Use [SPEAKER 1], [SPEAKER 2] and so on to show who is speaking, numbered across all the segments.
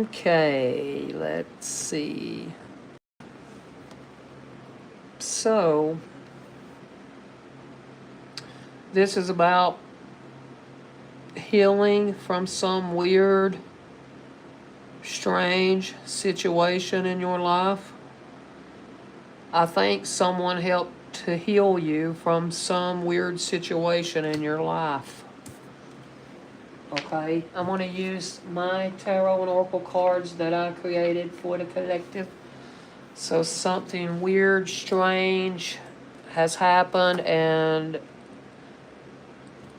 [SPEAKER 1] Okay, let's see. So, this is about healing from some weird, strange situation in your life. I think someone helped to heal you from some weird situation in your life. Okay, I'm going to use my tarot and oracle cards that I created for the collective. So something weird, strange has happened, and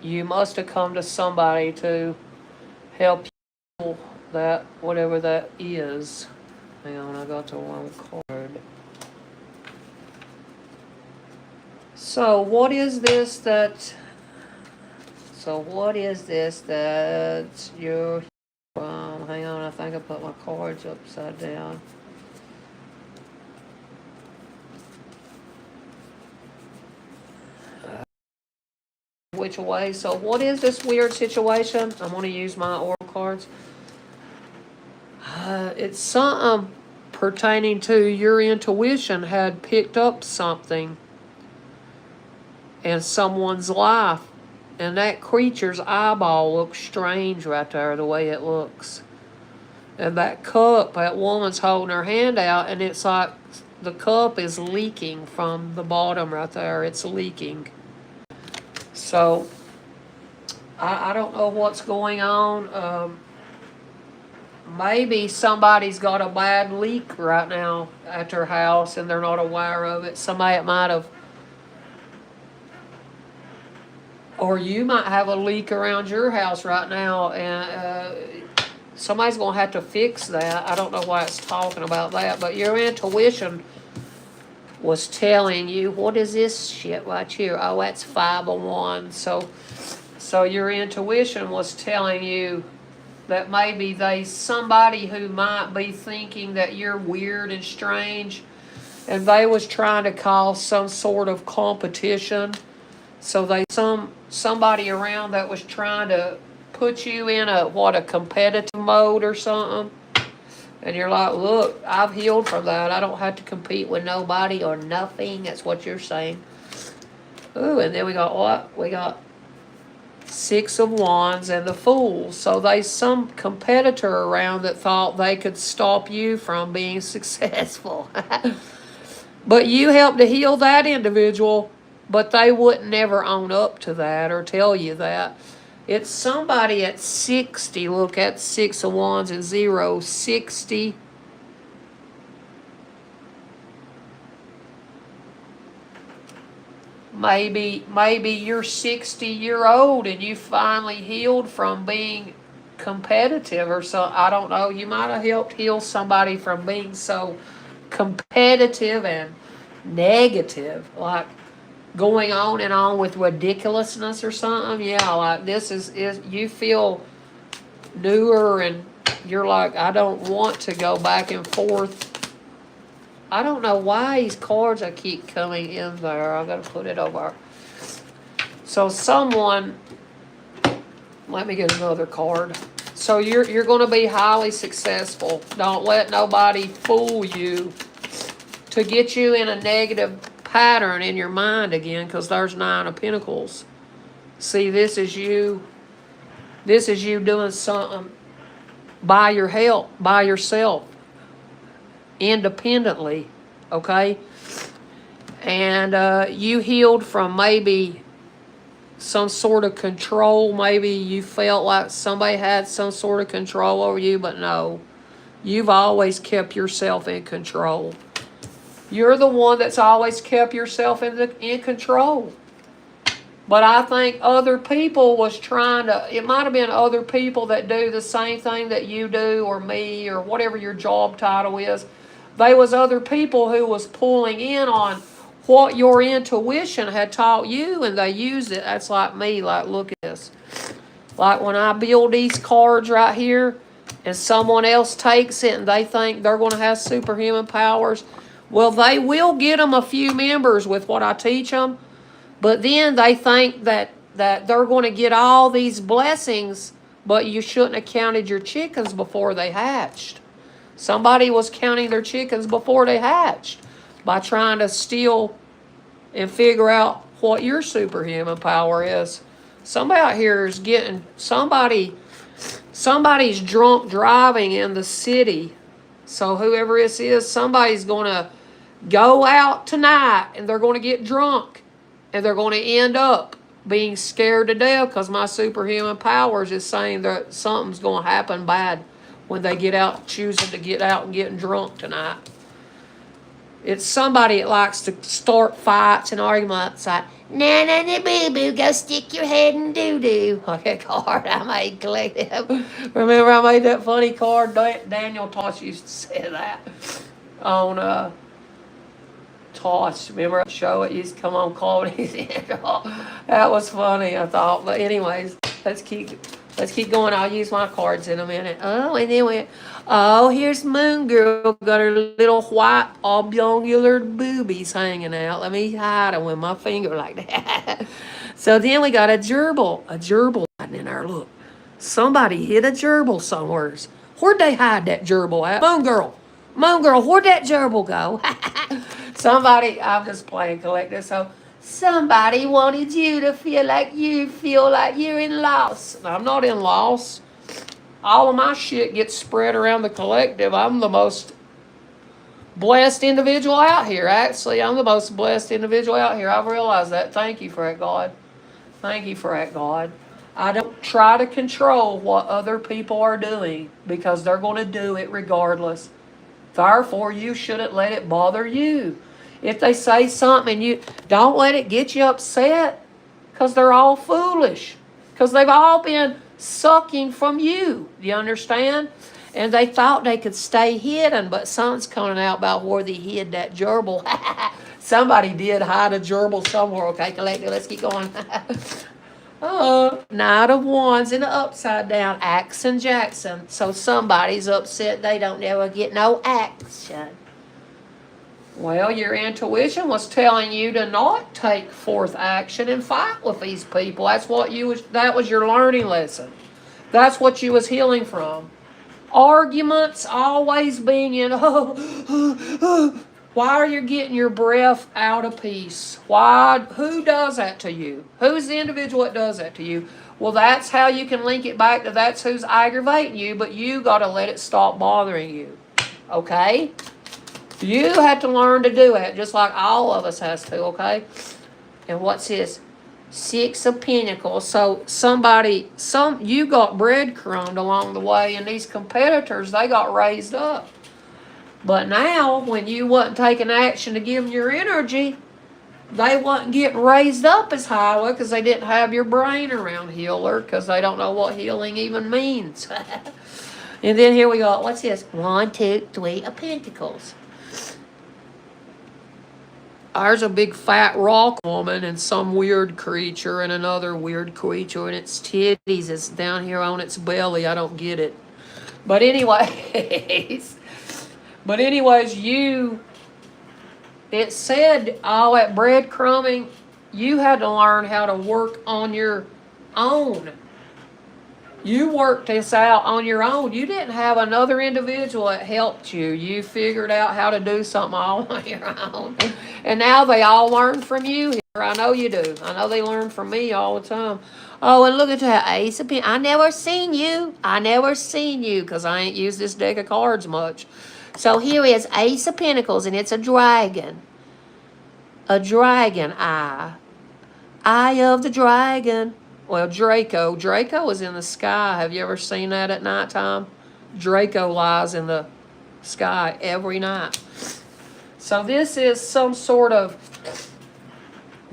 [SPEAKER 1] you must have come to somebody to help you that, whatever that is. Hang on, I got the wrong card. So what is this that you're from? Hang on, I think I put my cards upside down. Which way? So what is this weird situation? I'm going to use my oracle cards. It's something pertaining to your intuition had picked up something in someone's life, and that creature's eyeball looks strange right there, the way it looks. And that cup, that woman's holding her hand out, and it's like the cup is leaking from the bottom right there. It's leaking. So, I don't know what's going on. Maybe somebody's got a bad leak right now at their house and they're not aware of it. Somebody might have, or you might have a leak around your house right now, and somebody's going to have to fix that. I don't know why it's talking about that, but your intuition was telling you, what is this shit right here? Oh, that's 5 of Wands. So your intuition was telling you that maybe somebody who might be thinking that you're weird and strange, and they was trying to cause some sort of competition. So somebody around that was trying to put you in a competitive mode or something. And you're like, look, I've healed from that. I don't have to compete with nobody or nothing. That's what you're saying. Ooh, and then we got what? We got 6 of Wands and the Fool. So there's some competitor around that thought they could stop you from being successful. But you helped to heal that individual, but they wouldn't never own up to that or tell you that. It's somebody at 60. Look at 6 of Wands and 0. 60. Maybe you're 60-year-old and you finally healed from being competitive or so. I don't know. You might have helped heal somebody from being so competitive and negative, like going on and on with ridiculousness or something. Yeah, like this is you feel newer and you're like, I don't want to go back and forth. I don't know why these cards I keep coming in there. I gotta put it over. So someone, let me get another card. So you're gonna be highly successful. Don't let nobody fool you to get you in a negative pattern in your mind again, because there's 9 of Pentacles. See, this is you doing something by your help, by yourself, independently, okay? And you healed from maybe some sort of control. Maybe you felt like somebody had some sort of control over you, but no. You've always kept yourself in control. You're the one that's always kept yourself in control. But I think other people was trying to, it might have been other people that do the same thing that you do, or me, or whatever your job title is. They was other people who was pulling in on what your intuition had taught you, and they used it. That's like me. Like, look at this. Like when I build these cards right here, and someone else takes it and they think they're going to have superhuman powers. Well, they will get them a few members with what I teach them, but then they think that they're going to get all these blessings but you shouldn't have counted your chickens before they hatched. Somebody was counting their chickens before they hatched by trying to steal and figure out what your superhuman power is. Somebody out here is getting, somebody's drunk driving in the city. So whoever this is, somebody's going to go out tonight and they're going to get drunk and they're going to end up being scared to death because my superhuman powers is saying that something's going to happen bad when they get out, choosing to get out and getting drunk tonight. It's somebody that likes to start fights and arguments like, nah, nah, nah, boo-boo, go stick your head in doo-doo. Like a card I made collective. Remember I made that funny card? Daniel Tosh used to say that on Tosh. Remember that show? It used to come on Claudia's. That was funny, I thought. But anyways, let's keep going. I'll use my cards in a minute. Oh, and then here's Moon Girl. Got her little white oblongular boobies hanging out. Let me hide them with my finger like that. So then we got a gerbil hiding in there. Look, somebody hid a gerbil somewheres. Where'd they hide that gerbil at? Moon Girl, where'd that gerbil go? Somebody, I'm just playing collective, so somebody wanted you to feel like you're in loss. I'm not in loss. All of my shit gets spread around the collective. I'm the most blessed individual out here. Actually, I'm the most blessed individual out here. I've realized that. Thank you for that, God. Thank you for that, God. I don't try to control what other people are doing because they're going to do it regardless. Therefore, you shouldn't let it bother you. If they say something, you don't let it get you upset because they're all foolish. Because they've all been sucking from you. Do you understand? And they thought they could stay hidden, but something's coming out about where they hid that gerbil. Somebody did hide a gerbil somewhere. Okay, collective, let's keep going. Knight of Wands in the upside down, Action Jackson. So somebody's upset they don't ever get no action. Well, your intuition was telling you to not take forth action and fight with these people. That was your learning lesson. That's what you was healing from. Arguments always being in, why are you getting your breath out of peace? Why? Who does that to you? Who's the individual that does that to you? Well, that's how you can link it back to that's who's aggravating you, but you got to let it stop bothering you. Okay? You had to learn to do it, just like all of us has to, okay? And what's this? 6 of Pentacles. So you got breadcrumbed along the way, and these competitors, they got raised up. But now, when you wasn't taking action to give them your energy, they wasn't getting raised up as high because they didn't have your brain around healer, because they don't know what healing even means. And then here we go. What's this? 1, 2, 3 of Pentacles. There's a big fat rock woman and some weird creature and another weird creature, and its titties is down here on its belly. I don't get it. But anyways, it said all that breadcrumbing, you had to learn how to work on your own. You worked this out on your own. You didn't have another individual that helped you. You figured out how to do something all on your own. And now they all learn from you here. I know you do. I know they learn from me all the time. Oh, and look at that. Ace of Pentacles. I never seen you because I ain't used this deck of cards much. So here is Ace of Pentacles, and it's a dragon. A dragon eye. Eye of the dragon. Well, Draco. Draco is in the sky. Have you ever seen that at nighttime? Draco lies in the sky every night. So this is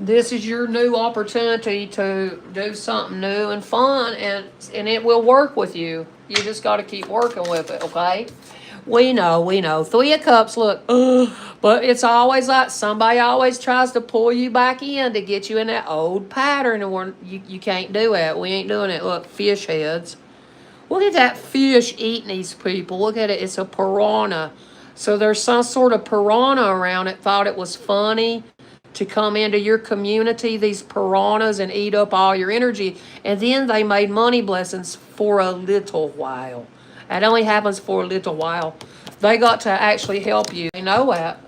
[SPEAKER 1] this is your new opportunity to do something new and fun, and it will work with you. You just got to keep working with it, okay? We know. 3 of Cups, look, but it's always like somebody always tries to pull you back in to get you in that old pattern, and you can't do it. We ain't doing it. Look, fish heads. Look at that fish eating these people. Look at it. It's a piranha. So there's some sort of piranha around it, thought it was funny, to come into your community, these piranhas, and eat up all your energy. And then they made money blessings for a little while. It only happens for a little while. They got to actually help you. They know that.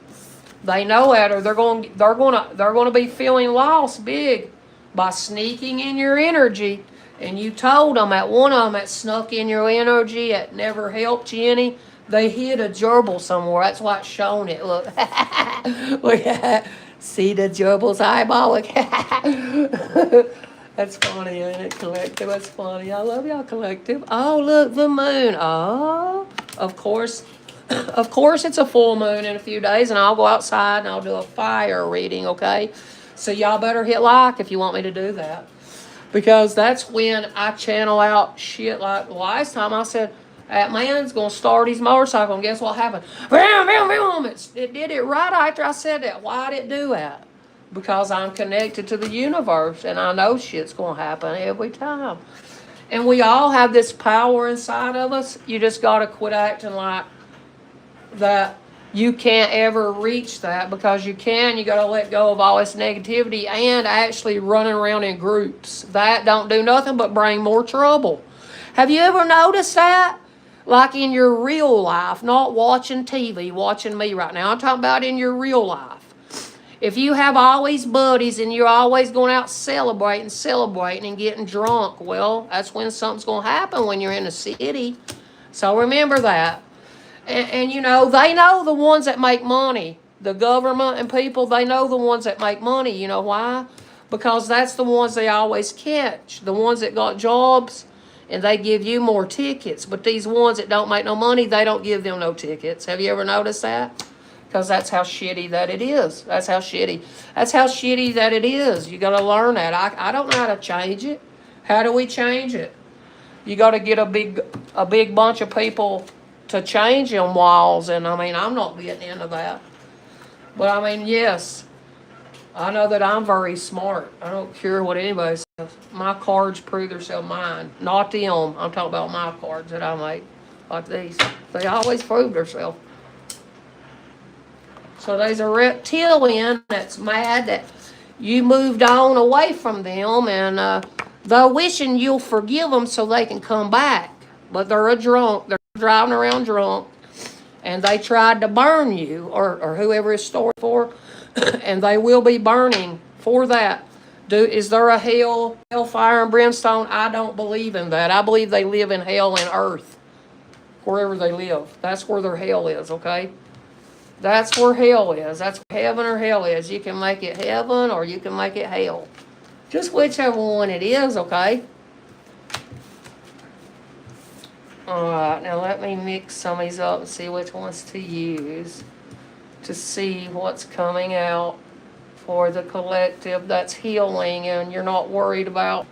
[SPEAKER 1] They know that, or they're going to be feeling lost big by sneaking in your energy. And you told them that one of them that snuck in your energy that never helped you any, they hid a gerbil somewhere. That's why it's showing it. Look. Look at that. See the gerbil's eyeball? Look. That's funny, ain't it, Collective? That's funny. I love y'all, Collective. Oh, look, the moon. Oh, of course. Of course, it's a full moon in a few days, and I'll go outside and I'll do a fire reading, okay? So y'all better hit like if you want me to do that. Because that's when I channel out shit like last time I said, that man's going to start his motorcycle, and guess what happened? Bam, bam, bam. It did it right after I said that. Why did it do that? Because I'm connected to the universe, and I know shit's going to happen every time. And we all have this power inside of us. You just got to quit acting like that you can't ever reach that, because you can. You got to let go of all this negativity and actually running around in groups. That don't do nothing but bring more trouble. Have you ever noticed that? Like in your real life, not watching TV, watching me right now. I'm talking about in your real life. If you have all these buddies and you're always going out celebrating and getting drunk, well, that's when something's going to happen when you're in the city. So remember that. And you know, they know the ones that make money. The government and people, they know the ones that make money. You know why? Because that's the ones they always catch. The ones that got jobs, and they give you more tickets. But these ones that don't make no money, they don't give them no tickets. Have you ever noticed that? Because that's how shitty that it is. That's how shitty. That's how shitty that it is. You got to learn that. I don't know how to change it. How do we change it? You got to get a big bunch of people to change them walls. And I mean, I'm not getting into that. But I mean, yes, I know that I'm very smart. I don't care what anybody says. My cards prove themselves mine, not them. I'm talking about my cards that I make, like these. They always prove themselves. So there's a reptilian that's mad that you moved on away from them, and they're wishing you'll forgive them so they can come back. But they're a drunk. They're driving around drunk, and they tried to burn you, or whoever it's stored for, and they will be burning for that. Is there a hellfire and brimstone? I don't believe in that. I believe they live in hell and earth, wherever they live. That's where their hell is, okay? That's where hell is. That's where heaven or hell is. You can make it heaven or you can make it hell. Just whichever one it is, okay? Alright, now let me mix some of these up and see which ones to use to see what's coming out for the collective that's healing and you're not worried about.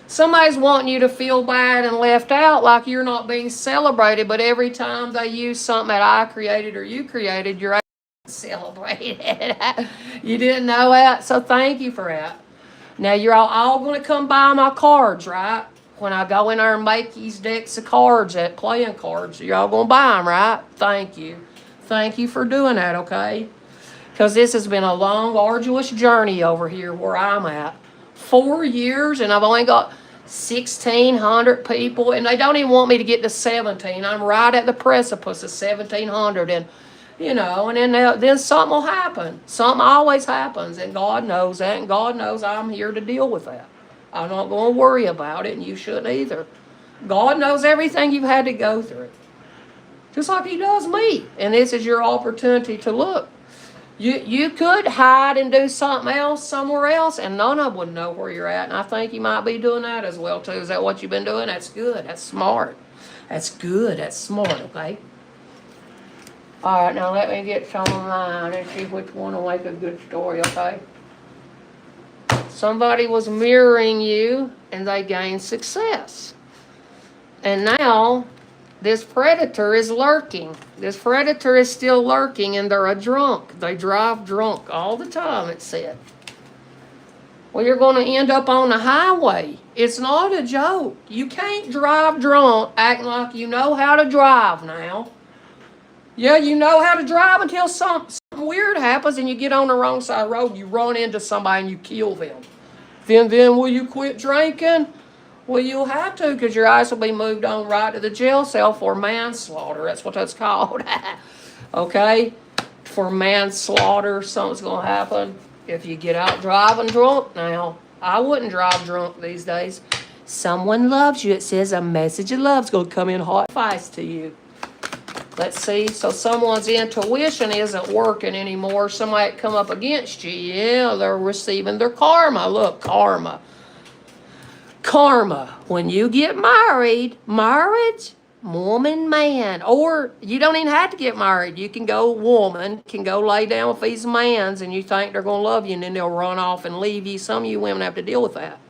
[SPEAKER 1] Somebody's wanting you to feel bad and left out, like you're not being celebrated, but every time they use something that I created or you created, you're celebrated. You didn't know that, so thank you for that. Now you're all going to come buy my cards, right? When I go in there and make these decks of cards, at playing cards, you're all going to buy them, right? Thank you. Thank you for doing that, okay? Because this has been a long, arduous journey over here where I'm at. 4 years, and I've only got 1,600 people, and they don't even want me to get to 17. I'm right at the precipice of 1,700, and you know, and then something will happen. Something always happens, and God knows that, and God knows I'm here to deal with that. I'm not going to worry about it, and you shouldn't either. God knows everything you've had to go through, just like He does me, and this is your opportunity to look. You could hide and do something else somewhere else, and none of them would know where you're at. And I think you might be doing that as well, too. Is that what you've been doing? That's good. That's smart. That's good. That's smart, okay? All right, now let me get some of mine and see which one will make a good story, okay? Somebody was mirroring you, and they gained success. And now this predator is lurking. This predator is still lurking, and they're a drunk. They drive drunk all the time, it said. Well, you're going to end up on the highway. It's not a joke. You can't drive drunk acting like you know how to drive now. Yeah, you know how to drive until something something weird happens and you get on the wrong side of the road, you run into somebody and you kill them. Then will you quit drinking? Well, you'll have to, because your eyes will be moved on right to the jail cell for manslaughter. That's what that's called. Okay? For manslaughter, something's going to happen if you get out driving drunk now. I wouldn't drive drunk these days. Someone loves you. It says a message of love's going to come in hot advice to you. Let's see. So someone's intuition isn't working anymore. Somebody come up against you. Yeah, they're receiving their karma. Look, karma. Karma. When you get married, marriage, woman, man. Or you don't even have to get married. You can go, woman, can go lay down with these mans and you think they're going to love you and then they'll run off and leave you. Some of you women have to deal with that.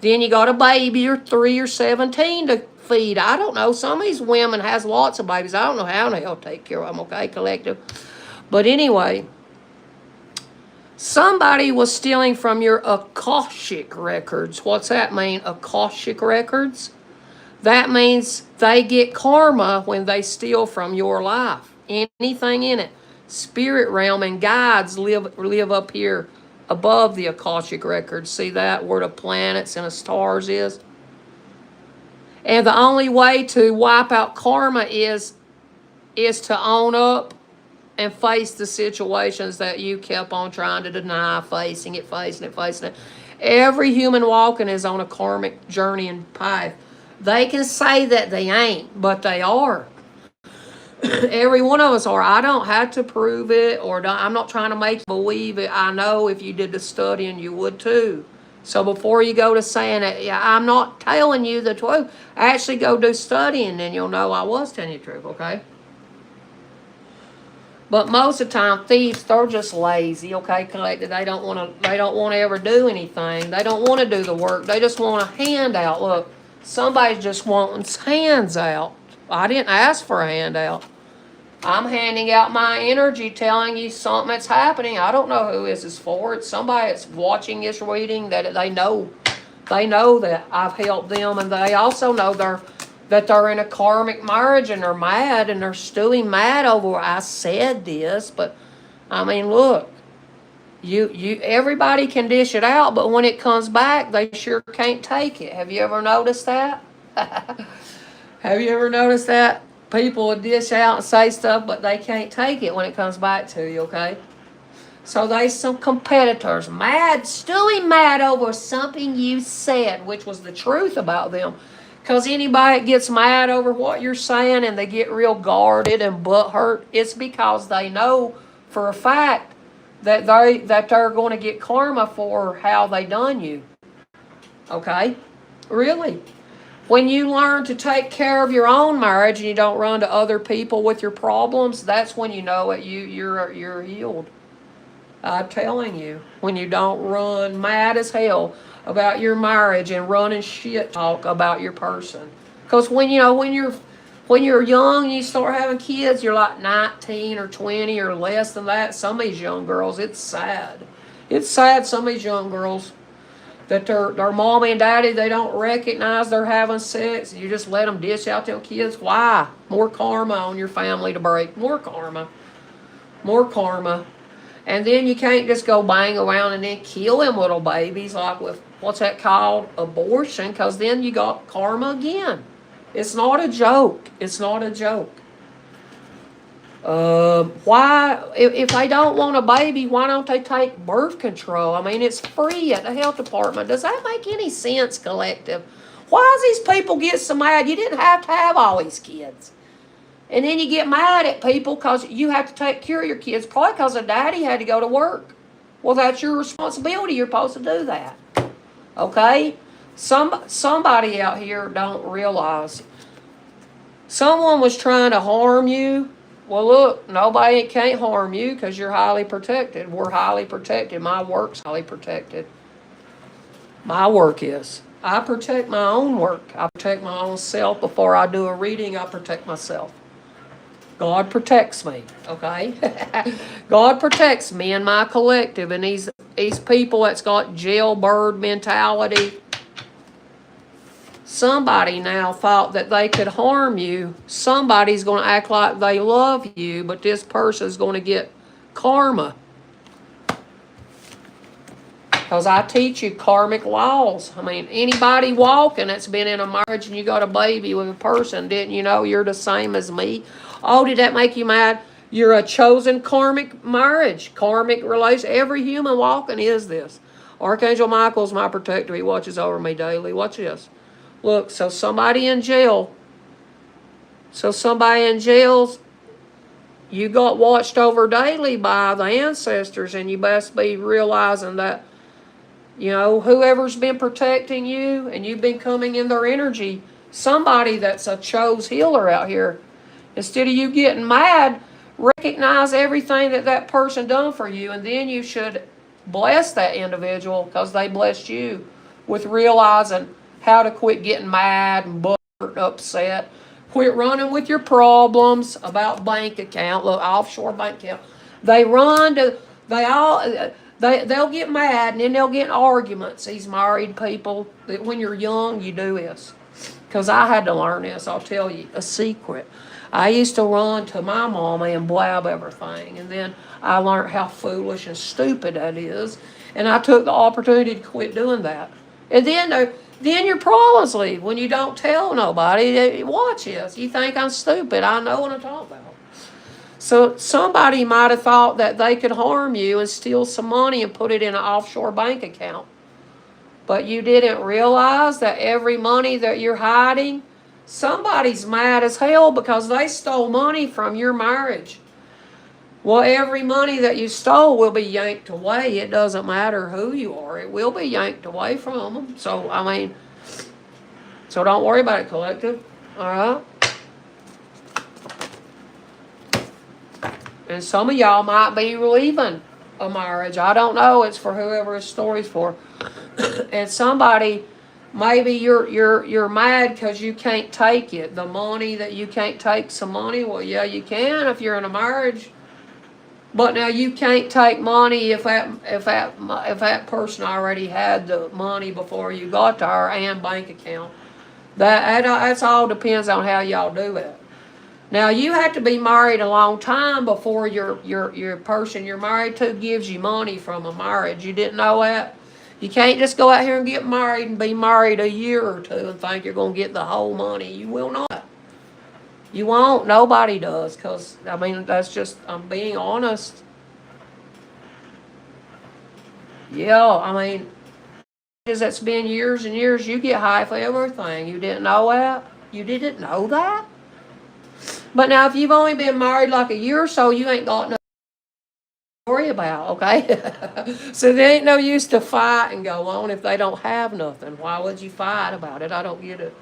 [SPEAKER 1] Then you got a baby or 3 or 17 to feed. I don't know. Some of these women has lots of babies. I don't know how the hell to take care of them, okay, collective. But anyway, somebody was stealing from your Akashic records. What's that mean, Akashic records? That means they get karma when they steal from your life. Anything in it. Spirit realm and guides live up here above the Akashic records. See that? Where the planets and the stars is. And the only way to wipe out karma is to own up and face the situations that you kept on trying to deny, facing it. Every human walking is on a karmic journey and path. They can say that they ain't, but they are. Every one of us are. I don't have to prove it, I'm not trying to make you believe it. I know if you did the studying, you would too. So before you go to saying it, yeah, I'm not telling you the truth. Actually go do studying, and you'll know I was telling you the truth, okay? But most of the time, thieves, they're just lazy, okay, collected. They don't want to ever do anything. They don't want to do the work. They just want a handout. Look, somebody's just wanting hands out. I didn't ask for a handout. I'm handing out my energy, telling you something that's happening. I don't know who this is for. It's somebody that's watching this reading that they know that I've helped them, and they also know that they're in a karmic marriage and they're mad and they're stewing mad over I said this. But I mean, look, you everybody can dish it out, but when it comes back, they sure can't take it. Have you ever noticed that? Have you ever noticed that? People will dish out and say stuff, but they can't take it when it comes back to you, okay? So they some competitors, stewing mad over something you said, which was the truth about them. Because anybody that gets mad over what you're saying and they get real guarded and butthurt, it's because they know for a fact that they're going to get karma for how they done you. Okay? Really. When you learn to take care of your own marriage and you don't run to other people with your problems, that's when you know it. You're healed. I'm telling you, when you don't run mad as hell about your marriage and running shit talk about your person. Because when you're young and you start having kids, you're like 19 or 20 or less than that. Some of these young girls, it's sad. It's sad, some of these young girls, that their mommy and daddy, they don't recognize they're having sex. You just let them dish out them kids. Why? More karma on your family to break. More karma. More karma. And then you can't just go bang around and then kill them little babies like with, what's that called? Abortion, because then you got karma again. It's not a joke. It's not a joke. Why, if they don't want a baby, why don't they take birth control? I mean, it's free at the health department. Does that make any sense, collective? Why does these people get so mad? You didn't have to have all these kids. And then you get mad at people because you have to take care of your kids, probably because the daddy had to go to work. Well, that's your responsibility. You're supposed to do that. Okay? Somebody out here don't realize. Someone was trying to harm you. Well, look, nobody can't harm you because you're highly protected. We're highly protected. My work's highly protected. My work is. I protect my own work. I protect my own self. Before I do a reading, I protect myself. God protects me, okay? God protects me and my collective, and these people that's got jailbird mentality. Somebody now thought that they could harm you. Somebody's going to act like they love you, but this person's going to get karma. Because I teach you karmic laws. I mean, anybody walking that's been in a marriage and you got a baby with a person, didn't you know you're the same as me? Oh, did that make you mad? You're a chosen karmic marriage, karmic relation. Every human walking is this. Archangel Michael's my protector. He watches over me daily. Watch this. Look, so somebody in jail. You got watched over daily by the ancestors, and you best be realizing that, you know, whoever's been protecting you and you've been coming in their energy, somebody that's a chose healer out here. Instead of you getting mad, recognize everything that that person done for you, and then you should bless that individual because they blessed you with realizing how to quit getting mad and butthurt and upset. Quit running with your problems about bank account, look, offshore bank account. They'll get mad and then they'll get in arguments. These married people, that when you're young, you do this. Because I had to learn this, I'll tell you a secret. I used to run to my mama and blab everything. And then I learned how foolish and stupid that is. And I took the opportunity to quit doing that. And then your problems leave when you don't tell nobody. Watch this. You think I'm stupid. I know what I'm talking about. So somebody might have thought that they could harm you and steal some money and put it in an offshore bank account. But you didn't realize that every money that you're hiding, somebody's mad as hell because they stole money from your marriage. Well, every money that you stole will be yanked away. It doesn't matter who you are. It will be yanked away from them. So, I mean, so don't worry about it, collective. All right? And some of y'all might be leaving a marriage. I don't know. It's for whoever his story's for. And somebody, maybe you're mad because you can't take it. The money that you can't take some money. Well, yeah, you can if you're in a marriage. But now you can't take money if that person already had the money before you got there and bank account. That's all depends on how y'all do it. Now you have to be married a long time before your person you're married to gives you money from a marriage. You didn't know that? You can't just go out here and get married and be married a year or two and think you're going to get the whole money. You will not. You won't. Nobody does. Because, I mean, that's just, I'm being honest. Yeah, I mean, that's been years and years, you get half everything. You didn't know that? You didn't know that? But now, if you've only been married like a year or so, you ain't got nothing to worry about, okay? So there ain't no use to fight and go on if they don't have nothing. Why would you fight about it? I don't get it.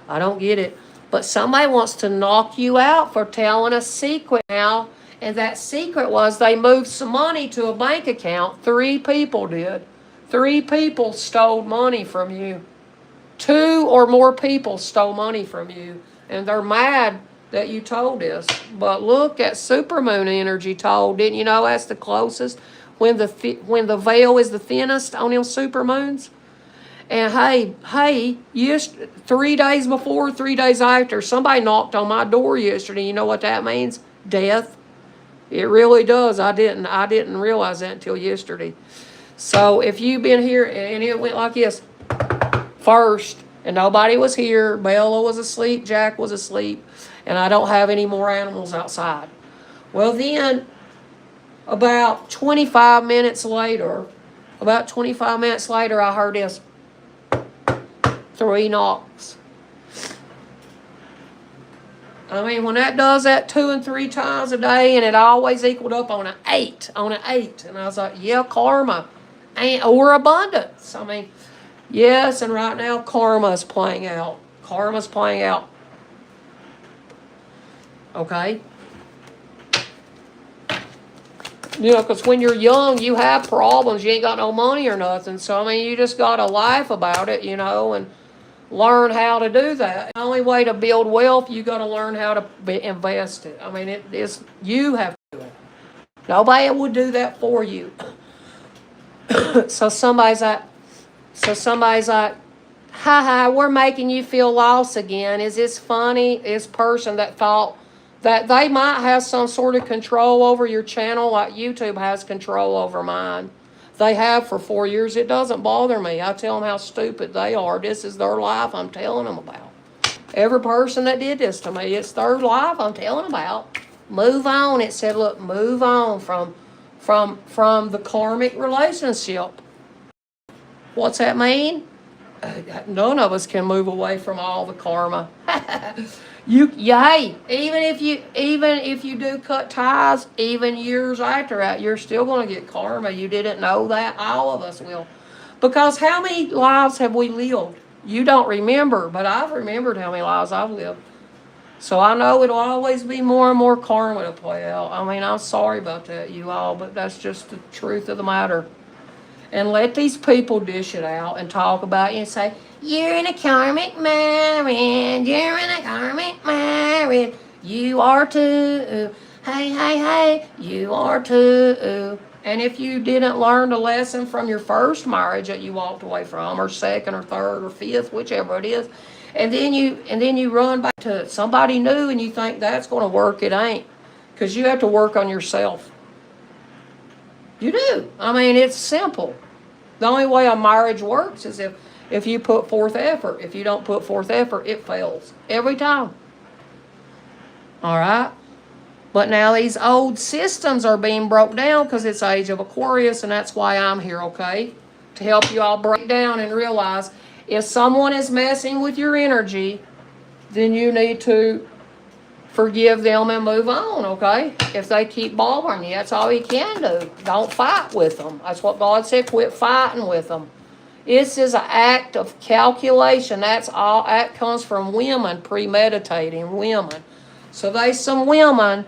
[SPEAKER 1] I don't get it. But somebody wants to knock you out for telling a secret now. And that secret was they moved some money to a bank account. 3 people did. 3 people stole money from you. 2 or more people stole money from you. And they're mad that you told this. But look at supermoon energy told. Didn't you know that's the closest? When the veil is the thinnest on them supermoons? And hey, 3 days before, 3 days after, somebody knocked on my door yesterday. You know what that means? Death. It really does. I didn't realize that until yesterday. So if you've been here and it went like this, first, and nobody was here, Bella was asleep, Jack was asleep, and I don't have any more animals outside. Well then, about 25 minutes later, I heard this. 3 knocks. I mean, when that does that 2 and 3 times a day, and it always equaled up on an 8. And I was like, yeah, karma. Or abundance. I mean, yes, and right now karma's playing out. Okay? You know, because when you're young, you have problems. You ain't got no money or nothing. So, I mean, you just got to laugh about it, you know, and learn how to do that. The only way to build wealth, you got to learn how to invest it. I mean, you have to do it. Nobody would do that for you. So somebody's like, haha, we're making you feel lost again. Is this funny? This person that thought that they might have some sort of control over your channel like YouTube has control over mine. They have for 4 years. It doesn't bother me. I tell them how stupid they are. This is their life I'm telling them about. Every person that did this to me, it's their life I'm telling them about. Move on. It said, look, move on from the karmic relationship. What's that mean? None of us can move away from all the karma. Hey, even if you do cut ties, even years after that, you're still going to get karma. You didn't know that? All of us will. Because how many lives have we lived? You don't remember, but I've remembered how many lives I've lived. So I know it'll always be more and more karma to play out. I mean, I'm sorry about that, you all, but that's just the truth of the matter. And let these people dish it out and talk about you and say, you're in a karmic marriage, you're in a karmic marriage, you are too, hey, you are too. And if you didn't learn the lesson from your first marriage that you walked away from, or second or third or fifth, whichever it is, and then you run back to somebody new and you think that's going to work, it ain't. Because you have to work on yourself. You do. I mean, it's simple. The only way a marriage works is if you put forth effort. If you don't put forth effort, it fails. Every time. All right? But now these old systems are being broke down because it's Age of Aquarius, and that's why I'm here, okay? To help you all break down and realize if someone is messing with your energy, then you need to forgive them and move on, okay? If they keep bothering you, that's all you can do. Don't fight with them. That's what God said, quit fighting with them. This is an act of calculation. That's all. That comes from women premeditating, women. So there's some women,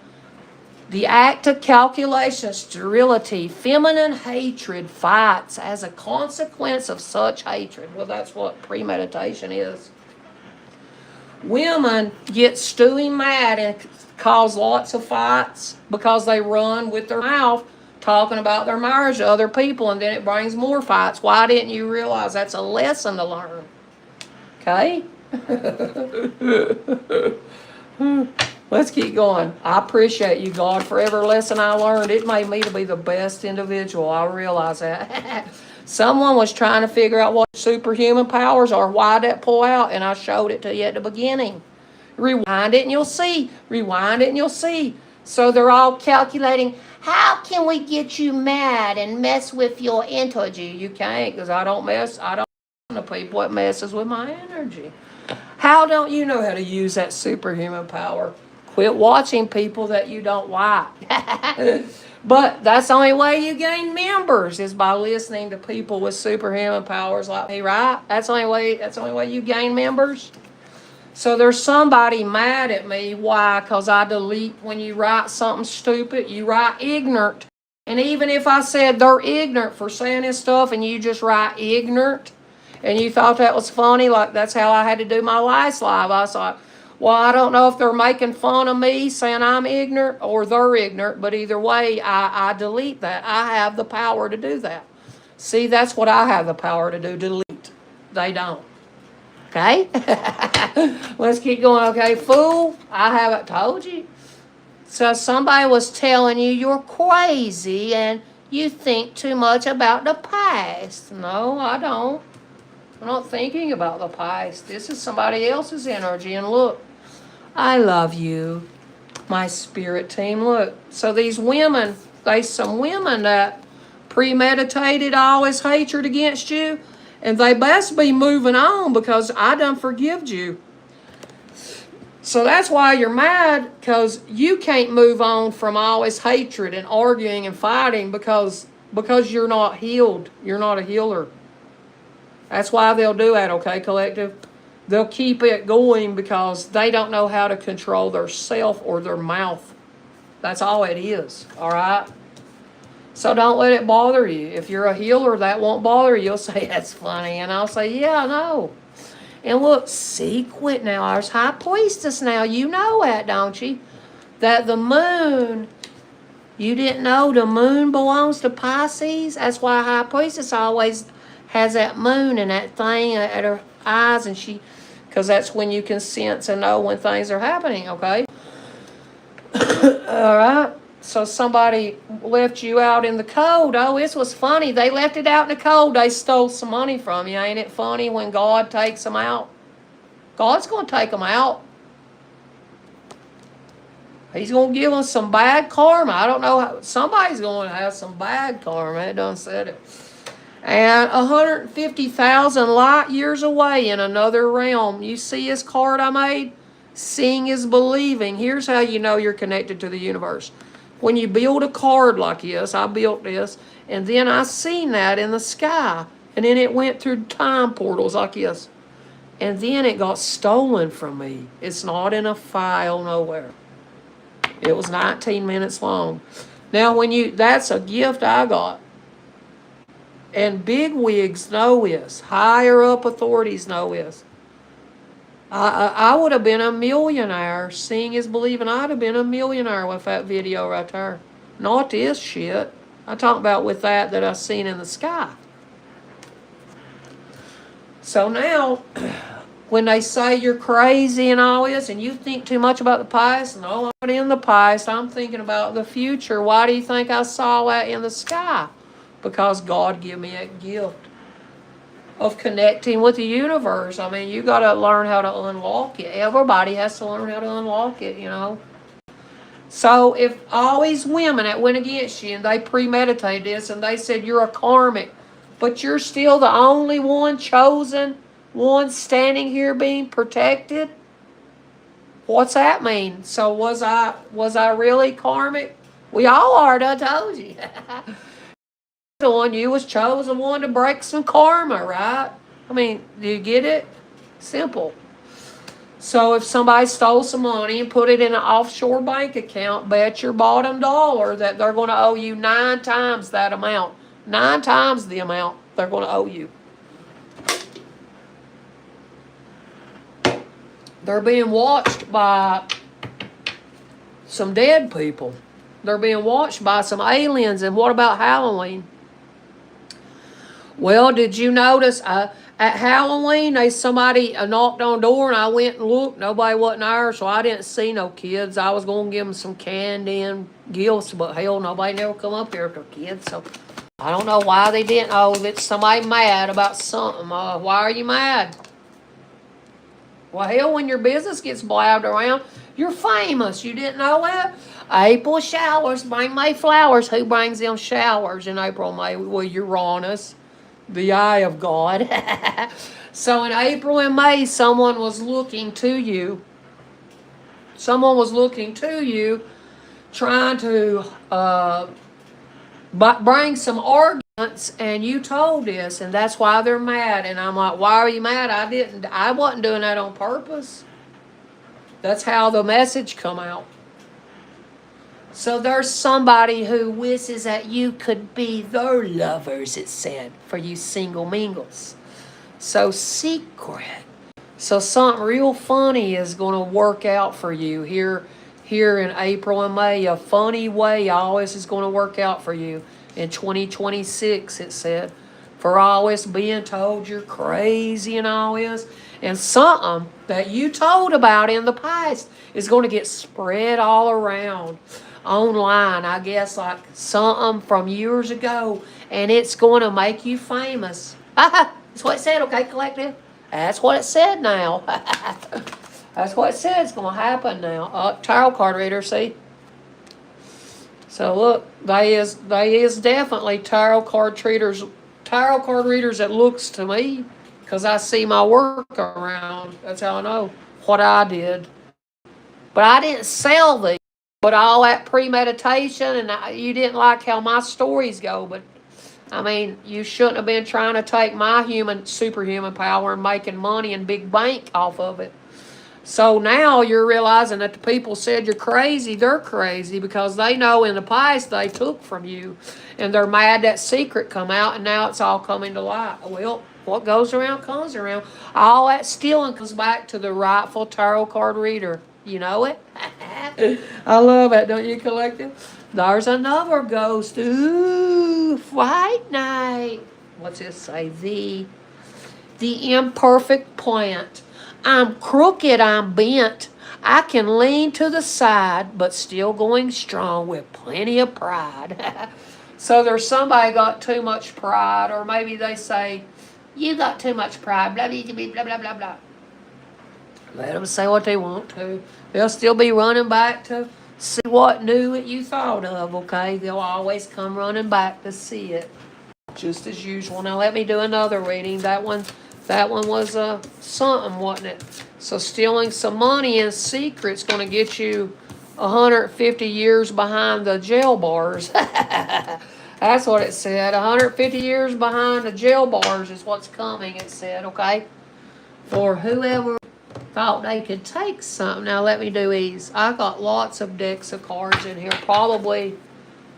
[SPEAKER 1] the act of calculation, sterility, feminine hatred, fights as a consequence of such hatred. Well, that's what premeditation is. Women get stewing mad and cause lots of fights because they run with their mouth talking about their marriage to other people, and then it brings more fights. Why didn't you realize that's a lesson to learn? Okay? Let's keep going. I appreciate you, God, for every lesson I learned. It made me to be the best individual. I realize that. Someone was trying to figure out what superhuman powers are, why'd that pull out, and I showed it to you at the beginning. Rewind it and you'll see. Rewind it and you'll see. So they're all calculating, how can we get you mad and mess with your energy? You can't, because I don't know people that messes with my energy. How don't you know how to use that superhuman power? Quit watching people that you don't like. But that's the only way you gain members is by listening to people with superhuman powers like me, right? That's the only way you gain members. So there's somebody mad at me. Why? Because I delete when you write something stupid, you write ignorant. And even if I said they're ignorant for saying this stuff and you just write ignorant and you thought that was funny, like that's how I had to do my last live. I thought, well, I don't know if they're making fun of me saying I'm ignorant or they're ignorant, but either way, I delete that. I have the power to do that. See, that's what I have the power to do, delete. They don't. Okay? Let's keep going, okay? Fool, I haven't told you. So somebody was telling you you're crazy and you think too much about the past. No, I don't. I'm not thinking about the past. This is somebody else's energy. And look, I love you, my spirit team. Look, so these women, there's some women that premeditated all this hatred against you, and they best be moving on because I done forgived you. So that's why you're mad, because you can't move on from all this hatred and arguing and fighting because you're not healed. You're not a healer. That's why they'll do that, okay, collective? They'll keep it going because they don't know how to control their self or their mouth. That's all it is, all right? So don't let it bother you. If you're a healer, that won't bother you. You'll say, that's funny. And I'll say, yeah, I know. And look, secret now. Our high priestess now. You know that, don't you? That the moon, you didn't know the moon belongs to Pisces? That's why high priestess always has that moon and that thing at her eyes, and because that's when you can sense and know when things are happening, okay? All right. So somebody left you out in the cold. Oh, this was funny. They left it out in the cold. They stole some money from you. Ain't it funny when God takes them out? God's going to take them out. He's going to give them some bad karma. I don't know how. Somebody's going to have some bad karma. It done said it. And 150,000 light years away in another realm. You see this card I made? Seeing is believing. Here's how you know you're connected to the universe. When you build a card like this, I built this, and then I seen that in the sky. And then it went through time portals like this. And then it got stolen from me. It's not in a file nowhere. It was 19 minutes long. Now, that's a gift I got. And big wigs know this. Higher up authorities know this. I would have been a millionaire. Seeing is believing. I'd have been a millionaire with that video right there. Not this shit. I talk about with that I seen in the sky. So now, when they say you're crazy and all this, and you think too much about the past, no, I'm not in the past. I'm thinking about the future. Why do you think I saw that in the sky? Because God gave me a gift of connecting with the universe. I mean, you got to learn how to unlock it. Everybody has to learn how to unlock it, you know. So if all these women that went against you and they premeditated this and they said you're a karmic, but you're still the only one chosen, one standing here being protected, what's that mean? So was I really karmic? We all are, I told you. The one you was chosen one to break some karma, right? I mean, do you get it? Simple. So if somebody stole some money and put it in an offshore bank account, bet your bottom dollar that they're going to owe you 9 times that amount. 9 times the amount they're going to owe you. They're being watched by some dead people. They're being watched by some aliens. And what about Halloween? Well, did you notice at Halloween, somebody knocked on the door and I went and looked. Nobody wasn't there, so I didn't see no kids. I was going to give them some candy and gifts, but hell, nobody never come up here for kids. So I don't know why they didn't. Oh, it's somebody mad about something. Why are you mad? Well, hell, when your business gets blabbed around, you're famous. You didn't know that? April showers bring May flowers. Who brings them showers in April, May? Well, Uranus. The eye of God. So in April and May, someone was looking to you. Someone was looking to you, trying to bring some arguments, and you told this, and that's why they're mad. And I'm like, why are you mad? I wasn't doing that on purpose. That's how the message come out. So there's somebody who wishes that you could be their lovers, it said, for you single mingles. So secret. So something real funny is going to work out for you here in April and May. A funny way always is going to work out for you in 2026, it said. For always being told you're crazy and all this. And something that you told about in the past is going to get spread all around. Online, I guess, like something from years ago, and it's going to make you famous. That's what it said, okay, collective? That's what it said now. That's what it said. It's going to happen now. Tarot card reader, see? So look, they is definitely tarot card readers that looks to me, because I see my work around. That's how I know what I did. But I didn't sell these. But all that premeditation, and you didn't like how my stories go. But, I mean, you shouldn't have been trying to take my superhuman power and making money and big bank off of it. So now you're realizing that the people said you're crazy. They're crazy because they know in the past they took from you. And they're mad that secret come out, and now it's all coming to light. Well, what goes around comes around. All that stealing comes back to the rightful tarot card reader. You know it? I love it, don't you, collective? There's another ghost. Ooh, White Knight. What's this say? The imperfect plant. I'm crooked, I'm bent. I can lean to the side, but still going strong with plenty of pride. So there's somebody got too much pride, or maybe they say, you got too much pride, blah, blah, blah, blah, blah, blah, blah. Let them say what they want to. They'll still be running back to see what new you thought of, okay? They'll always come running back to see it, just as usual. Now let me do another reading. That one was something, wasn't it? So stealing some money in secret's going to get you 150 years behind the jail bars. That's what it said. 150 years behind the jail bars is what's coming, it said, okay? For whoever thought they could take something. Now let me do these. I got lots of decks of cards in here. Probably,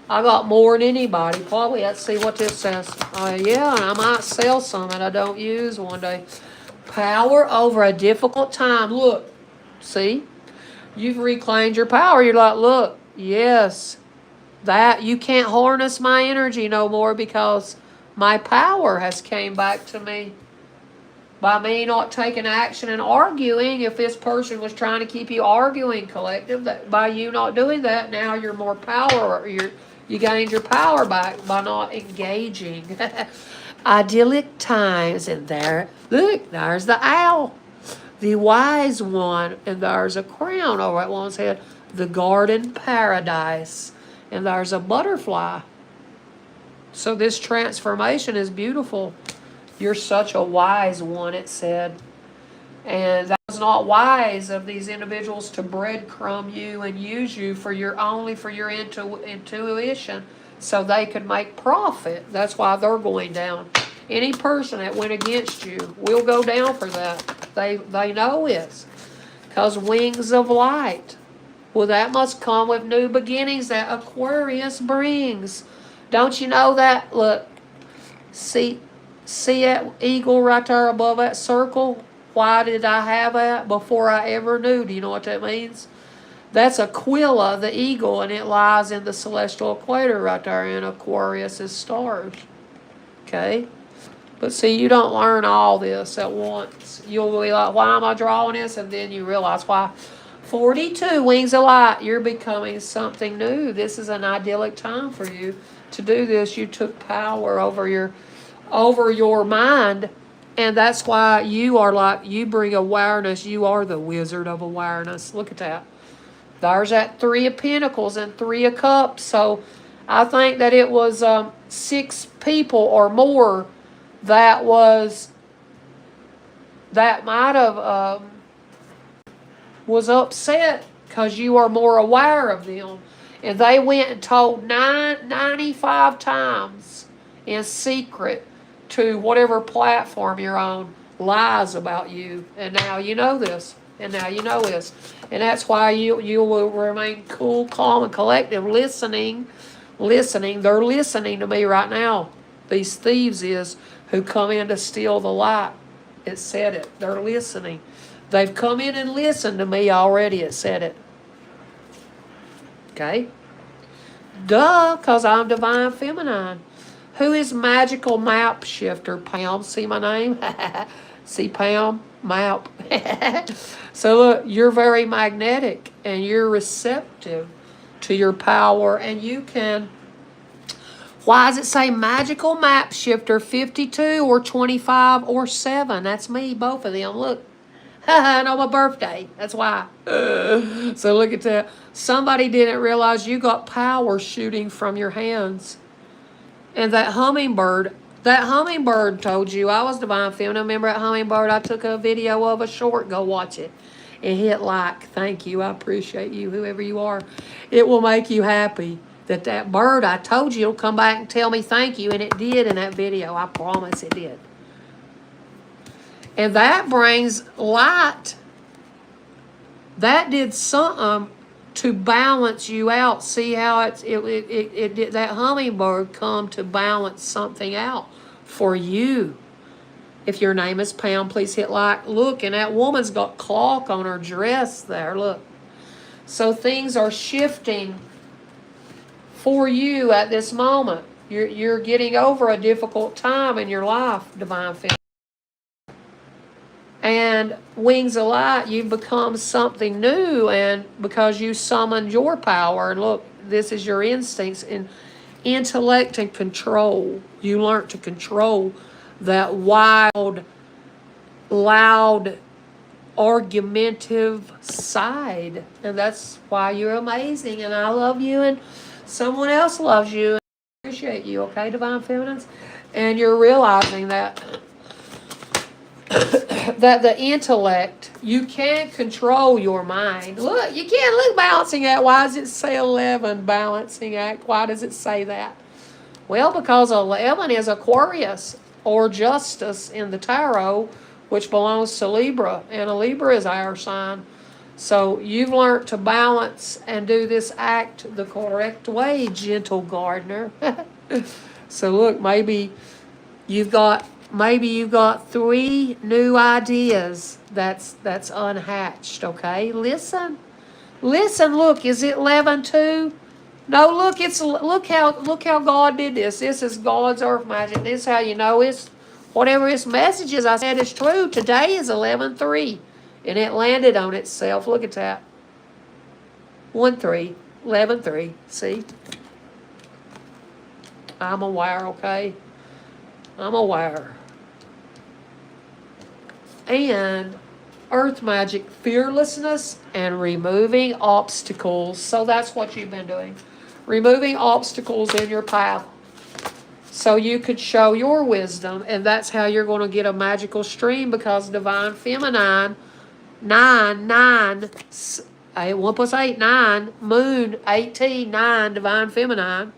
[SPEAKER 1] I got more than anybody. Probably, let's see what this says. Yeah, and I might sell some that I don't use one day. Power over a difficult time. Look, see? You've reclaimed your power. You're like, look, yes, that you can't harness my energy no more because my power has came back to me. By me not taking action and arguing, if this person was trying to keep you arguing, collective, that by you not doing that, now you're more power. You gained your power back by not engaging. Idyllic times, and there, look, there's the owl, the wise one, and there's a crown over at one's head. The garden paradise, and there's a butterfly. So this transformation is beautiful. You're such a wise one, it said. And that was not wise of these individuals to breadcrumb you and use you for your intuition so they could make profit. That's why they're going down. Any person that went against you will go down for that. They know this. Because wings of light. Well, that must come with new beginnings that Aquarius brings. Don't you know that? Look, see that eagle right there above that circle? Why did I have that before I ever knew? Do you know what that means? That's Aquila, the eagle, and it lies in the celestial equator right there in Aquarius' stars. Okay? But see, you don't learn all this at once. You'll be like, why am I drawing this? And then you realize why. 42 wings of light. You're becoming something new. This is an idyllic time for you to do this. You took power over your mind, and that's why you are like, you bring awareness. You are the wizard of awareness. Look at that. There's that 3 of Pentacles and 3 of Cups. So I think that it was 6 people or more that might have was upset because you are more aware of them. And they went and told 95 times in secret to whatever platform you're on lies about you. And now you know this. And now you know this. And that's why you will remain cool, calm, and collective, listening. They're listening to me right now. These thieves who come in to steal the light. It said it. They're listening. They've come in and listened to me already. It said it. Okay? Duh, because I'm divine feminine. Who is magical map shifter? Pam, see my name? See Pam? Map. So look, you're very magnetic and you're receptive to your power, and you can. Why does it say magical map shifter 52 or 25 or 7? That's me, both of them. Look. And on my birthday. That's why. So look at that. Somebody didn't realize you got power shooting from your hands. And that hummingbird told you I was divine feminine. Remember that hummingbird? I took a video of a short. Go watch it. And hit like. Thank you. I appreciate you, whoever you are. It will make you happy. That bird, I told you, will come back and tell me thank you. And it did in that video. I promise it did. And that brings light. That did something to balance you out. See how it did, that hummingbird come to balance something out for you. If your name is Pam, please hit like. Look, and that woman's got clock on her dress there. Look. So things are shifting for you at this moment. You're getting over a difficult time in your life, divine family. And wings of light, you become something new, and because you summoned your power, and look, this is your instincts and intellect and control. You learn to control that wild, loud, argumentative side. And that's why you're amazing, and I love you, and someone else loves you, and I appreciate you, okay, Divine Feminines? And you're realizing that that the intellect, you can't control your mind. Look, you can't look balancing act. Why does it say 11 balancing act? Why does it say that? Well, because 11 is Aquarius or justice in the tarot, which belongs to Libra, and a Libra is our sign. So you've learned to balance and do this act the correct way, gentle gardener. So look, maybe you've got 3 new ideas that's unhatched, okay? Listen, look, is it 11 too? No, look how God did this. This is God's earth magic. This is how you know it's whatever its message is I said is true. Today is 11-3, and it landed on itself. Look at that. 1-3, 11-3. See? I'm aware, okay? I'm aware. And earth magic, fearlessness and removing obstacles. So that's what you've been doing. Removing obstacles in your path so you could show your wisdom, and that's how you're going to get a magical stream, because Divine Feminine, 9, 1 plus 8, 9, Moon, 18, 9, Divine Feminine,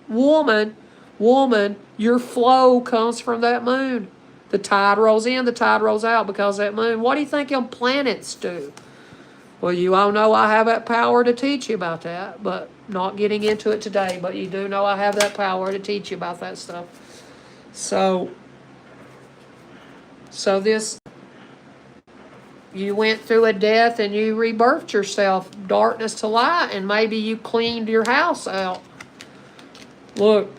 [SPEAKER 1] Woman, your flow comes from that moon. The tide rolls in, the tide rolls out because of that moon. What do you think them planets do? Well, you all know I have that power to teach you about that, but not getting into it today. But you do know I have that power to teach you about that stuff. So this, you went through a death and you rebirthed yourself, darkness to light, and maybe you cleaned your house out. Look,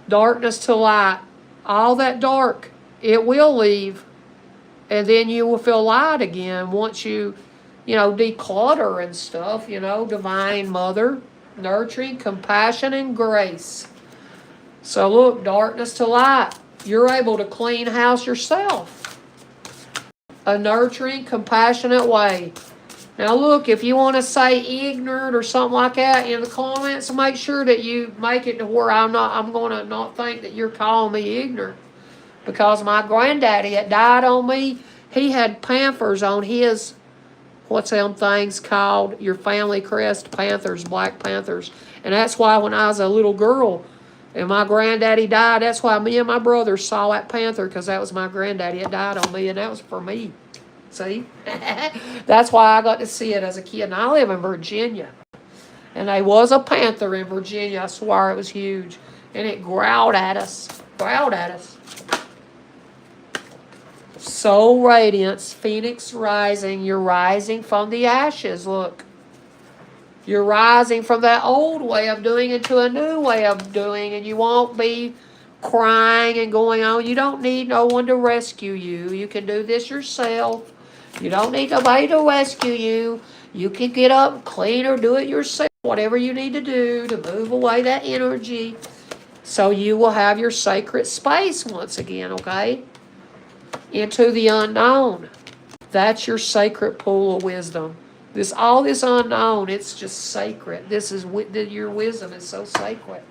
[SPEAKER 1] darkness to light, all that dark, it will leave, and then you will feel light again once you declutter and stuff, Divine Mother, nurturing, compassion, and grace. So look, darkness to light, you're able to clean house yourself. A nurturing, compassionate way. Now look, if you want to say ignorant or something like that in the comments, make sure that you make it to where I'm going to not think that you're calling me ignorant. Because my granddaddy that died on me, he had panthers on his, what's them things called, your family crest, panthers, black panthers. And that's why when I was a little girl and my granddaddy died, that's why me and my brother saw that panther, because that was my granddaddy that died on me, and that was for me. See? That's why I got to see it as a kid. And I live in Virginia. And there was a panther in Virginia. I swear it was huge. And it growled at us. Soul radiance, phoenix rising. You're rising from the ashes. Look. You're rising from that old way of doing into a new way of doing. And you won't be crying and going on. You don't need no one to rescue you. You can do this yourself. You don't need nobody to rescue you. You can get up, clean, or do it yourself. Whatever you need to do to move away that energy. So you will have your sacred space once again, okay? Into the unknown. That's your sacred pool of wisdom. All this unknown, it's just sacred. This is your wisdom is so sacred.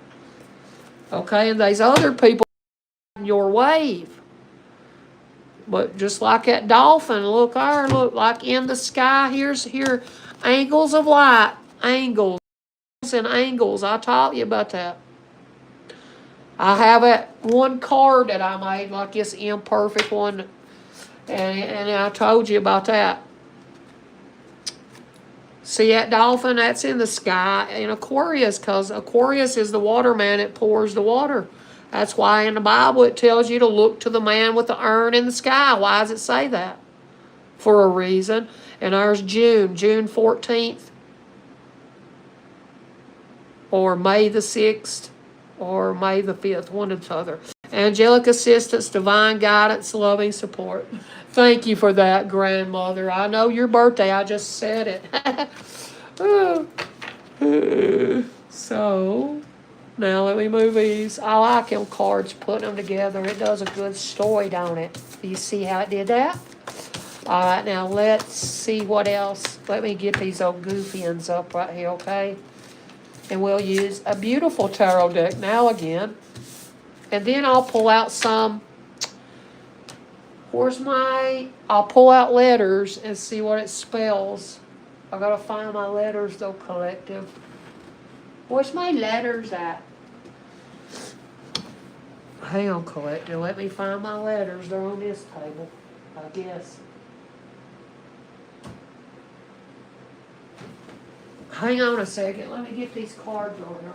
[SPEAKER 1] Okay, and these other people in your wave. But just like that dolphin, look like in the sky, here, angles of light, angles and angles. I taught you about that. I have that one card that I made, like this imperfect one, and I told you about that. See that dolphin? That's in the sky in Aquarius, because Aquarius is the water man that pours the water. That's why in the Bible it tells you to look to the man with the urn in the sky. Why does it say that? For a reason. And there's June 14th, or May the 6th, or May the 5th, one or the other. Angelic assistance, divine guidance, loving support. Thank you for that, grandmother. I know your birthday. I just said it. So, now let me move these. I like them cards, putting them together. It does a good story, don't it? Do you see how it did that? All right, now let's see what else. Let me get these old goofians up right here, okay? And we'll use a beautiful tarot deck now again. And then I'll pull out some. I'll pull out letters and see what it spells. I gotta find my letters though, collective. Where's my letters at? Hang on, collective. Let me find my letters. They're on this table, I guess. Hang on a second. Let me get these cards on here.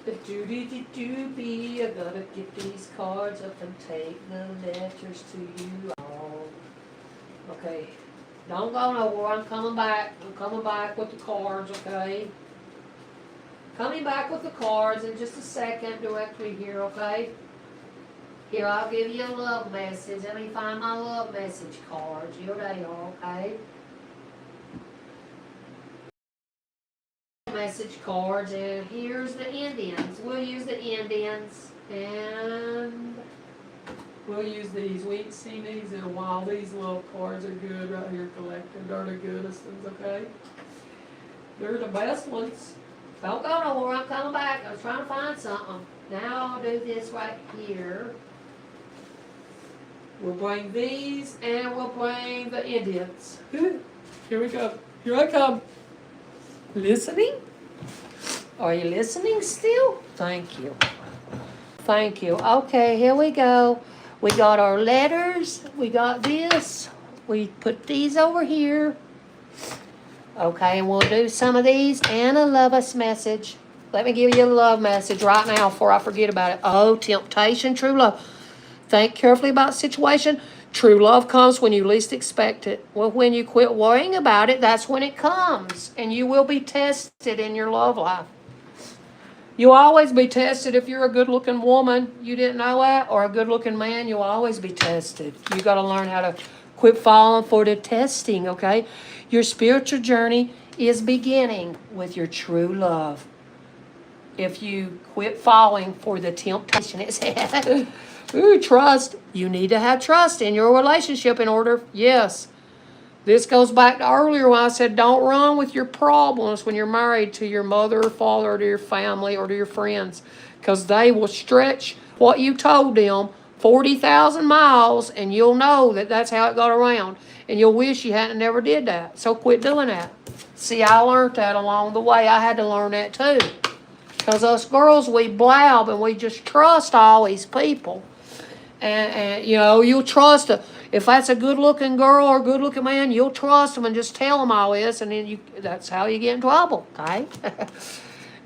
[SPEAKER 1] I gotta get these cards up and take the letters to you all. Okay, don't go nowhere. I'm coming back. I'm coming back with the cards, okay? Coming back with the cards in just a second, directly here, okay? Here, I'll give you a love message. Let me find my love message cards. Here they are, okay? Message cards, and here's the Indians. We'll use the Indians, and we'll use these. We ain't seen these in a while. These love cards are good right here, collected. They're the goodest ones, okay? They're the best ones. Don't go nowhere. I'm coming back. I was trying to find something. Now I'll do this right here. We'll bring these, and we'll bring the Indians. Here we go. Here I come. Listening? Are you listening still? Thank you. Thank you. Okay, here we go. We got our letters. We got this. We put these over here. Okay, and we'll do some of these and a love us message. Let me give you a love message right now before I forget about it. Oh, temptation, true love. Think carefully about the situation. True love comes when you least expect it. Well, when you quit worrying about it, that's when it comes. And you will be tested in your love life. You'll always be tested if you're a good-looking woman. You didn't know that? Or a good-looking man, you'll always be tested. You got to learn how to quit falling for the testing, okay? Your spiritual journey is beginning with your true love. If you quit falling for the temptation, it said... Ooh, trust. You need to have trust in your relationship in order. Yes. This goes back to earlier when I said don't run with your problems when you're married to your mother or father or to your family or to your friends, because they will stretch what you told them 40,000 miles, and you'll know that that's how it got around, and you'll wish you hadn't never did that. So quit doing that. See, I learned that along the way. I had to learn that too, because us girls, we blab and we just trust all these people. And you know, you'll trust them. If that's a good-looking girl or a good-looking man, you'll trust them and just tell them all this, and then that's how you get in trouble, okay?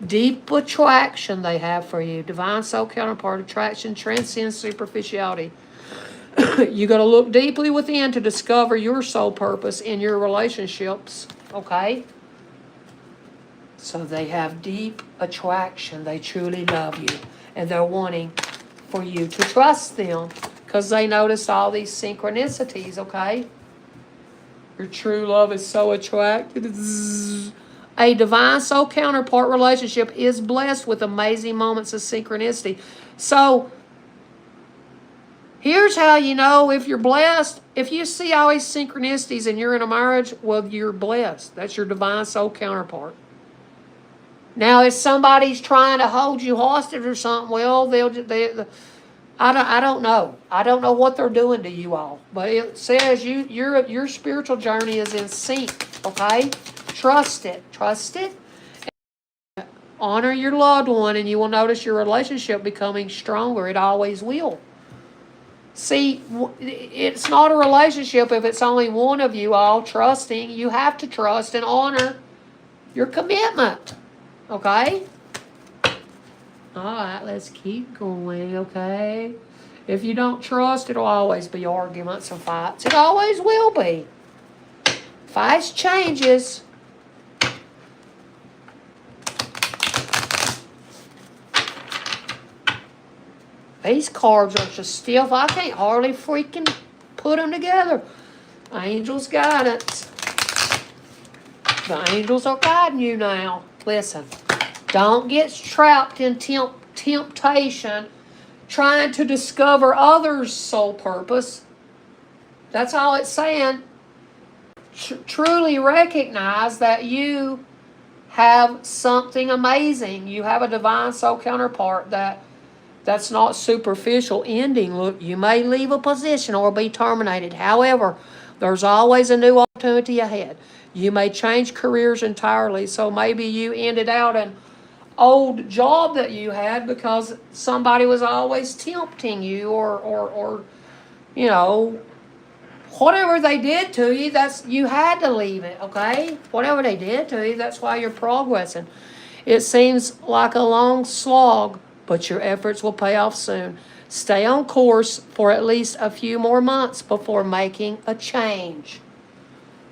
[SPEAKER 1] Deep attraction they have for you. Divine soul counterpart attraction transcends superficiality. You got to look deeply within to discover your soul purpose in your relationships, okay? So they have deep attraction. They truly love you, and they're wanting for you to trust them because they notice all these synchronicities, okay? Your true love is so attractive. A divine soul counterpart relationship is blessed with amazing moments of synchronicity. So, here's how you know if you're blessed. If you see all these synchronicities and you're in a marriage, well, you're blessed. That's your divine soul counterpart. Now, if somebody's trying to hold you hostage or something, well, I don't know. I don't know what they're doing to you all. But it says your spiritual journey is in sync, okay? Trust it. Trust it. Honor your loved one, and you will notice your relationship becoming stronger. It always will. See, it's not a relationship if it's only one of you all trusting. You have to trust and honor your commitment. Okay? All right, let's keep going, okay? If you don't trust, it'll always be arguments and fights. It always will be. Fights changes. These cards are so stiff, I can't hardly freaking put them together. Angels guidance. The angels are guiding you now. Listen, don't get trapped in temptation trying to discover others' soul purpose. That's all it's saying. Truly recognize that you have something amazing. You have a divine soul counterpart that's not superficial ending. Look, you may leave a position or be terminated. However, there's always a new opportunity ahead. You may change careers entirely. So maybe you ended out an old job that you had because somebody was always tempting you or you know, whatever they did to you, you had to leave it, okay? Whatever they did to you, that's why you're progressing. It seems like a long slog, but your efforts will pay off soon. Stay on course for at least a few more months before making a change.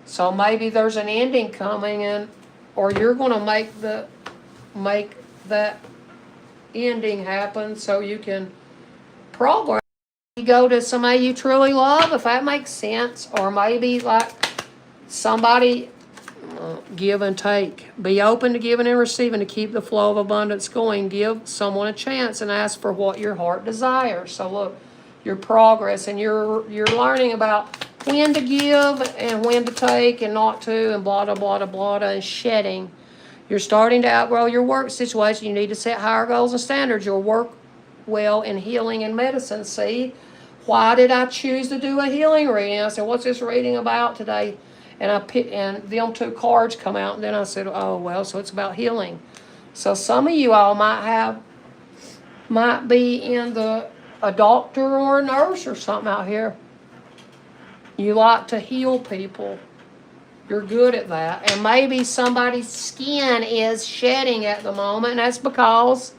[SPEAKER 1] So maybe there's an ending coming, or you're going to make that ending happen so you can progress. You go to somebody you truly love, if that makes sense, or maybe like somebody, give and take. Be open to giving and receiving to keep the flow of abundance going. Give someone a chance and ask for what your heart desires. So look, your progress, and you're learning about when to give and when to take and not to, and blah, blah, blah, blah, and shedding. You're starting to outgrow your work situation. You need to set higher goals and standards. You'll work well in healing and medicine. See, why did I choose to do a healing reading? I said, what's this reading about today? And them two cards come out, and then I said, oh, well, so it's about healing. So some of you all might be in a doctor or a nurse or something out here. You like to heal people. You're good at that. And maybe somebody's skin is shedding at the moment, and that's because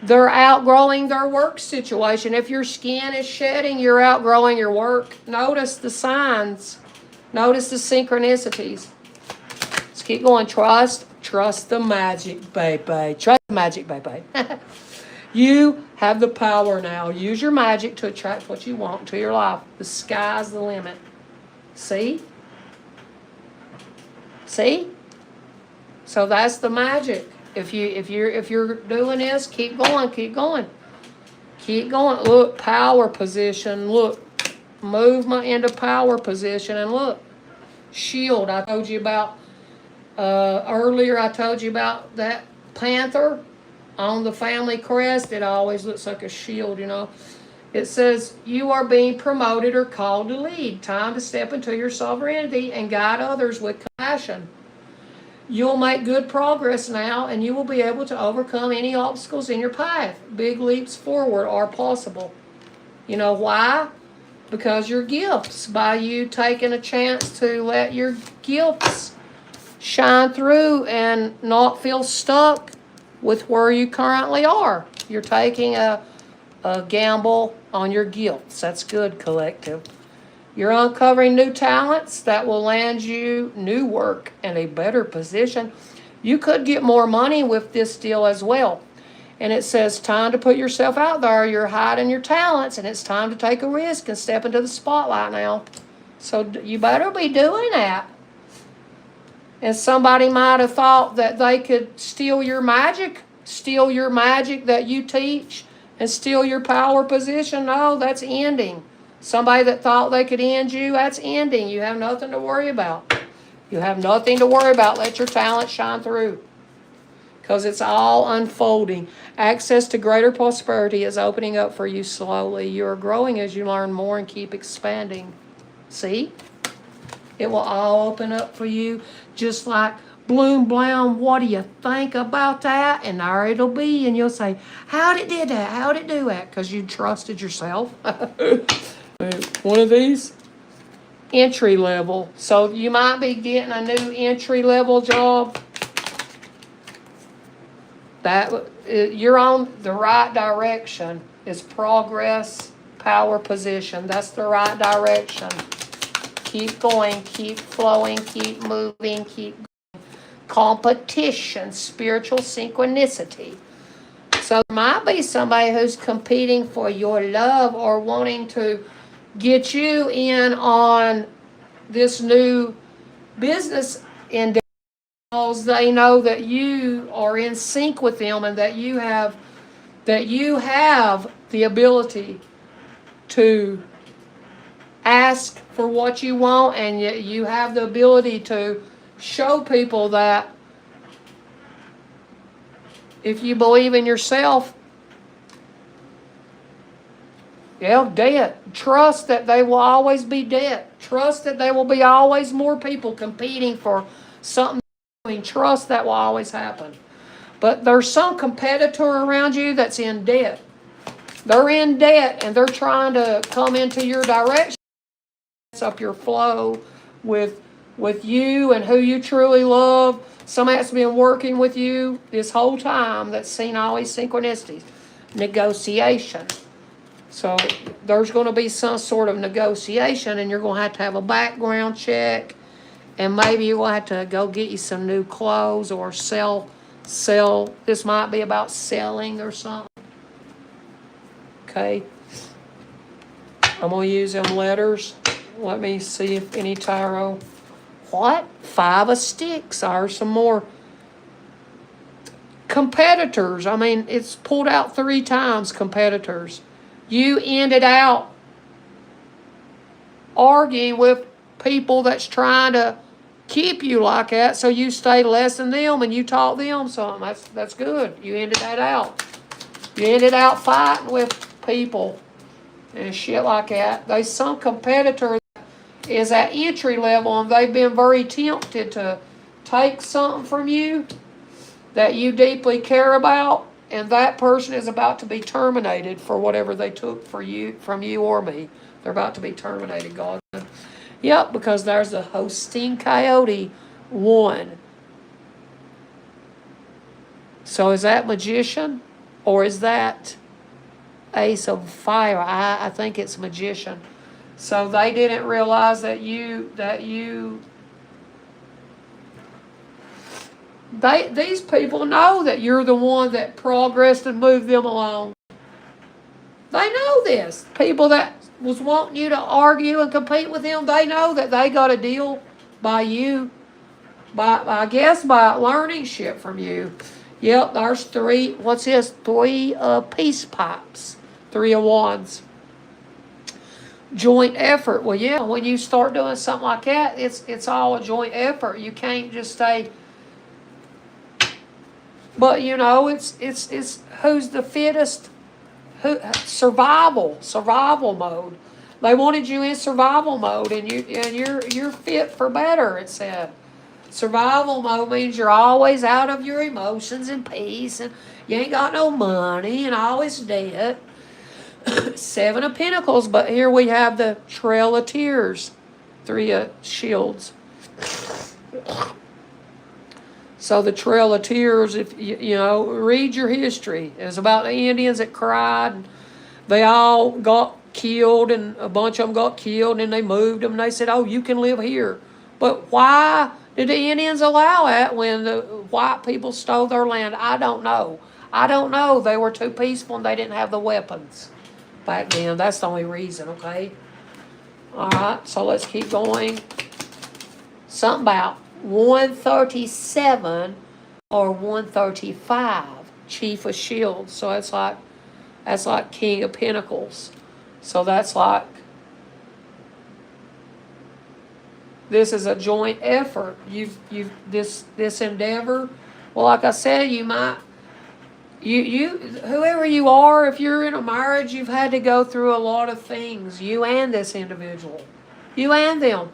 [SPEAKER 1] they're outgrowing their work situation. If your skin is shedding, you're outgrowing your work. Notice the signs. Notice the synchronicities. Let's keep going. Trust the magic, baby. Trust the magic, baby. You have the power now. Use your magic to attract what you want to your life. The sky's the limit. See? See? So that's the magic. If you're doing this, keep going, keep going. Keep going. Look, power position. Look, movement into power position, and look, shield. I told you about earlier. I told you about that panther on the family crest. It always looks like a shield, you know. It says you are being promoted or called to lead. Time to step into your sovereignty and guide others with compassion. You'll make good progress now, and you will be able to overcome any obstacles in your path. Big leaps forward are possible. You know why? Because your gifts, by you taking a chance to let your gifts shine through and not feel stuck with where you currently are. You're taking a gamble on your gifts. That's good, collective. You're uncovering new talents that will land you new work and a better position. You could get more money with this deal as well. And it says time to put yourself out there. You're hiding your talents, and it's time to take a risk and step into the spotlight now. So you better be doing that. And somebody might have thought that they could steal your magic that you teach, and steal your power position. No, that's ending. Somebody that thought they could end you, that's ending. You have nothing to worry about. You have nothing to worry about. Let your talent shine through, because it's all unfolding. Access to greater prosperity is opening up for you slowly. You are growing as you learn more and keep expanding. See? It will all open up for you, just like bloom, bloom. What do you think about that? And there it'll be, and you'll say, how'd it did that? How'd it do that? Because you trusted yourself. One of these, entry level. So you might be getting a new entry level job. You're on the right direction. It's progress, power position. That's the right direction. Keep going, keep flowing, keep moving, keep going. Competition, spiritual synchronicity. So there might be somebody who's competing for your love or wanting to get you in on this new business endeavor because they know that you are in sync with them and that you have the ability to ask for what you want, and you have the ability to show people that if you believe in yourself, debt. Trust that they will always be debt. Trust that there will be always more people competing for something. Trust that will always happen. But there's some competitor around you that's in debt. They're in debt and they're trying to come into your direction. It's up your flow with you and who you truly love. Somebody that's been working with you this whole time that's seen all these synchronicities. Negotiation. So there's going to be some sort of negotiation, and you're going to have a background check, and maybe you're going to have to go get you some new clothes or sell. This might be about selling or something. Okay. I'm going to use them letters. Let me see if any tarot. What? 5 of Sticks. Or some more competitors. I mean, it's pulled out 3 times, competitors. You ended out arguing with people that's trying to keep you like that, so you stay less than them and you taught them something. That's good. You ended that out. You ended out fighting with people and shit like that. There's some competitor that is at entry level and they've been very tempted to take something from you that you deeply care about, and that person is about to be terminated for whatever they took from you or me. They're about to be terminated, God. Yep, because there's the hosting coyote 1. So is that magician or is that Ace of Fire? I think it's magician. So they didn't realize that these people know that you're the one that progressed and moved them along. They know this. People that was wanting you to argue and compete with them, they know that they got a deal by you, I guess by learning shit from you. Yep, there's 3. What's this? 3 peace pipes. 3 of Wands. Joint effort. Well, yeah, when you start doing something like that, it's all a joint effort. You can't just say. But it's who's the fittest. Survival mode. They wanted you in survival mode, and you're fit for better. It said, survival mode means you're always out of your emotions and peace, and you ain't got no money and always dead. 7 of Pentacles, but here we have the Trail of Tears, 3 of Shields. So the Trail of Tears, if you read your history. It's about the Indians that cried. And they all got killed, and a bunch of them got killed, and they moved them. And they said, "Oh, you can live here." But why did the Indians allow that when the white people stole their land? I don't know. They were too peaceful, and they didn't have the weapons back then. That's the only reason. Okay. All right. So let's keep going. Something about 137 or 135, Chief of Shields. So that's like King of Pentacles. So that's like, this is a joint effort. You've this endeavor. Well, like I said, you might whoever you are, if you're in a marriage, you've had to go through a lot of things. You and this individual, you and them.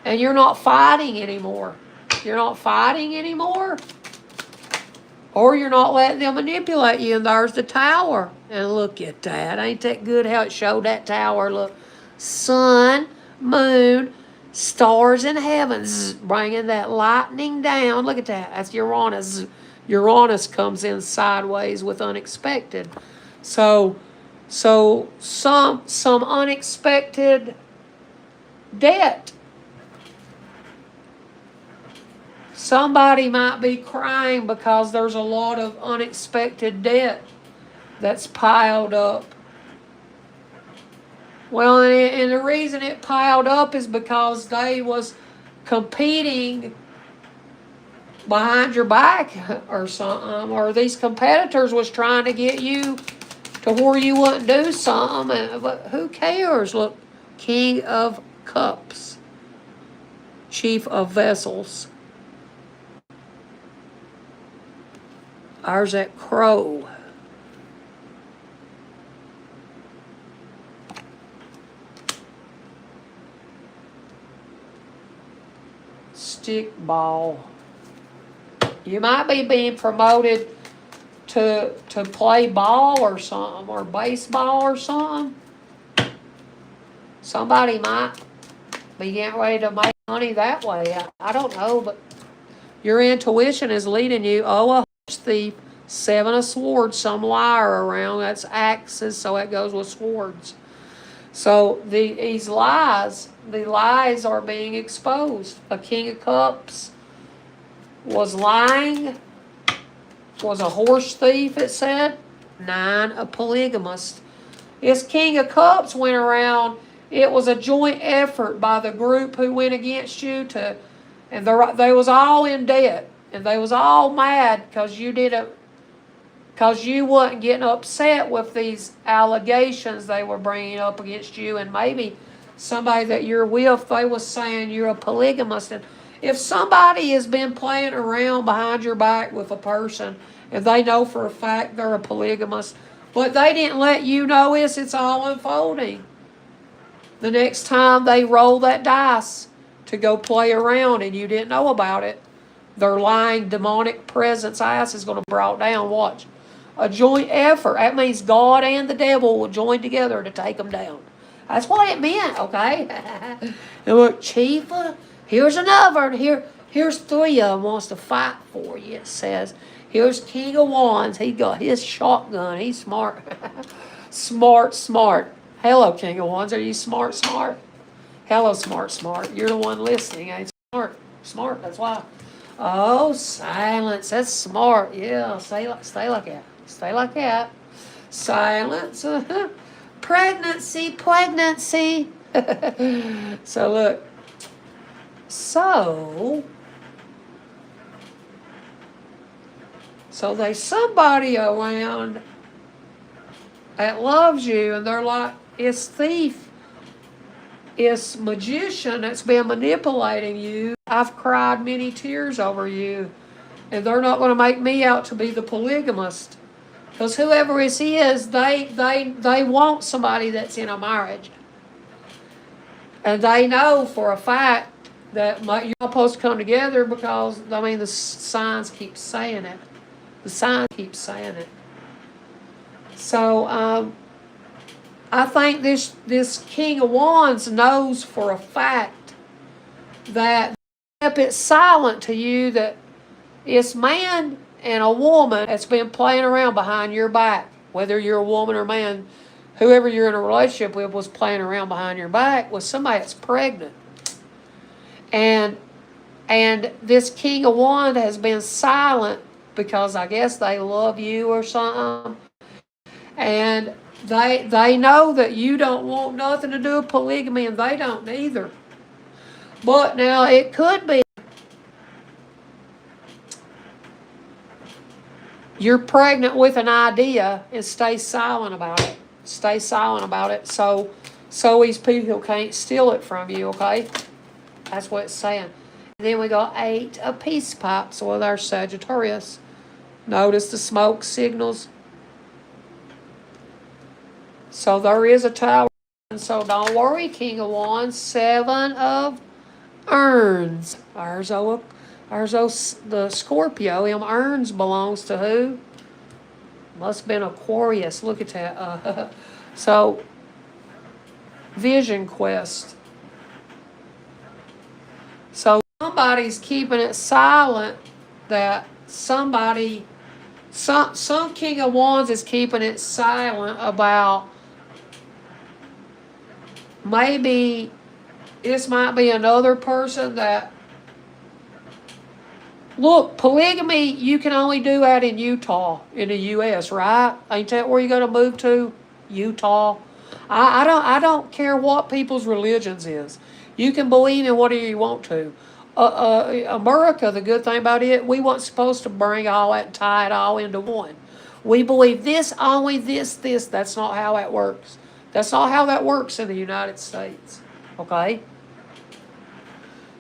[SPEAKER 1] And you're not fighting anymore. You're not fighting anymore. Or you're not letting them manipulate you. And there's the Tower. And look at that. Ain't that good how it showed that tower? Look. Sun, moon, stars in heaven. Bringing that lightning down. Look at that. That's Uranus. Uranus comes in sideways with unexpected. So some unexpected debt. Somebody might be crying because there's a lot of unexpected debt that's piled up. Well, and the reason it piled up is because they was competing behind your back or something, or these competitors was trying to get you to where you wouldn't do something. But who cares? Look, King of Cups, Chief of Vessels. Ours that Crow. Stick ball. You might be being promoted to play ball or something, or baseball or something. Somebody might be getting ready to make money that way. I don't know, but your intuition is leading you. Oh, a horse thief, 7 of swords, some wire around. That's axes, so it goes with swords. So these lies, the lies are being exposed. A King of Cups was lying, was a horse thief, it said. 9, a polygamist. This King of Cups went around. It was a joint effort by the group who went against you and they was all in debt, and they was all mad because you wasn't getting upset with these allegations they were bringing up against you, and maybe somebody that you're with, they was saying you're a polygamist. And if somebody has been playing around behind your back with a person, and they know for a fact they're a polygamist, but they didn't let you know this, it's all unfolding. The next time they roll that dice to go play around and you didn't know about it, their lying demonic presence ass is going to be brought down. Watch. A joint effort. That means God and the devil will join together to take them down. That's what it meant, okay? And look, Chief, here's another. Here's 3 of them wants to fight for you, it says. Here's King of Wands. He got his shotgun. He's smart. Smart. Hello, King of Wands. Are you smart? Hello, smart. You're the one listening. Ain't smart. That's why. Oh, silence. That's smart. Yeah, stay like that. Stay like that. Silence. Pregnancy. So look. So there's somebody around that loves you, and they're like, it's thief, it's magician that's been manipulating you. I've cried many tears over you, and they're not going to make me out to be the polygamist, because whoever this is, they want somebody that's in a marriage, and they know for a fact that you're supposed to come together, because the signs keep saying it. So I think this King of Wands knows for a fact that if it's silent to you that it's man and a woman that's been playing around behind your back, whether you're a woman or man, whoever you're in a relationship with was playing around behind your back with somebody that's pregnant. And this King of Wands has been silent because I guess they love you or something. And they know that you don't want nothing to do with polygamy, and they don't either. But now it could be you're pregnant with an idea and stay silent about it. So these people can't steal it from you, okay? That's what it's saying. And then we got 8 of peace pipes with our Sagittarius. Notice the smoke signals. So there is a tower. So don't worry, King of Wands. 7 of urns. Ours the Scorpio. Them urns belongs to who? Must have been Aquarius. Look at that. So, Vision Quest. So somebody's keeping it silent that some King of Wands is keeping it silent about maybe this might be another person that Look, polygamy, you can only do that in Utah, in the U.S., right? Ain't that where you're going to move to? Utah. I don't care what people's religions is. You can believe in whatever you want to. America, the good thing about it, we weren't supposed to bring all that and tie it all into one. We believe this, only this, this. That's not how that works. That's not how that works in the United States. Okay?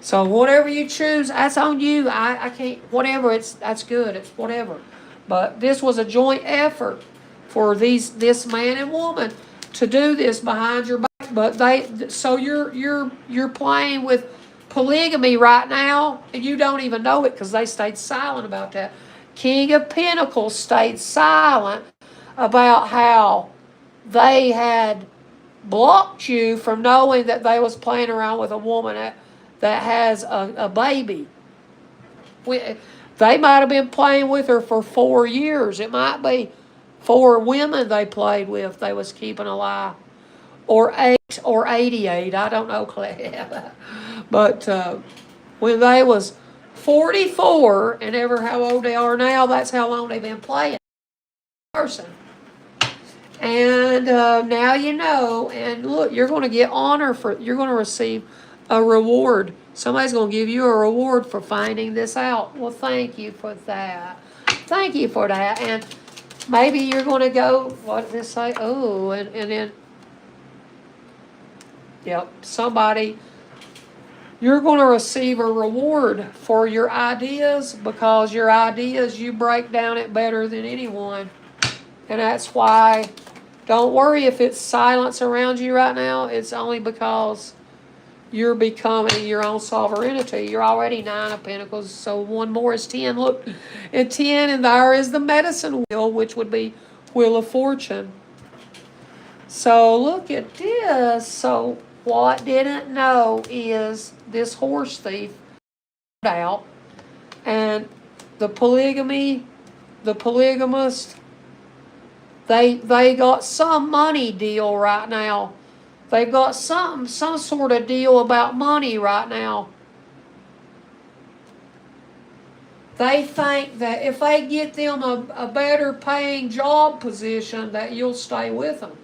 [SPEAKER 1] So whatever you choose, that's on you. I can't, whatever, that's good. It's whatever. But this was a joint effort for this man and woman to do this behind your back. But so you're playing with polygamy right now, and you don't even know it because they stayed silent about that. King of Pentacles stayed silent about how they had blocked you from knowing that they was playing around with a woman that has a baby. They might have been playing with her for 4 years. It might be 4 women they played with they was keeping alive. Or 8 or 88, I don't know, Claire. But when they was 44, and ever how old they are now, that's how long they've been playing person. And now you know, and look, you're going to get honor you're going to receive a reward. Somebody's going to give you a reward for finding this out. Well, thank you for that. Thank you for that. And maybe you're going to go, what did this say? Oh, and then, yep, somebody, you're going to receive a reward for your ideas, because your ideas, you break down it better than anyone. And that's why, don't worry if it's silence around you right now. It's only because you're becoming your own sovereignty. You're already 9 of Pentacles, so 1 more is 10. Look, and 10, and there is the medicine wheel, which would be Wheel of Fortune. So look at this. So what didn't know is this horse thief out, and the polygamist, they got some money deal right now. They've got some sort of deal about money right now. They think that if they get them a better paying job position, that you'll stay with them.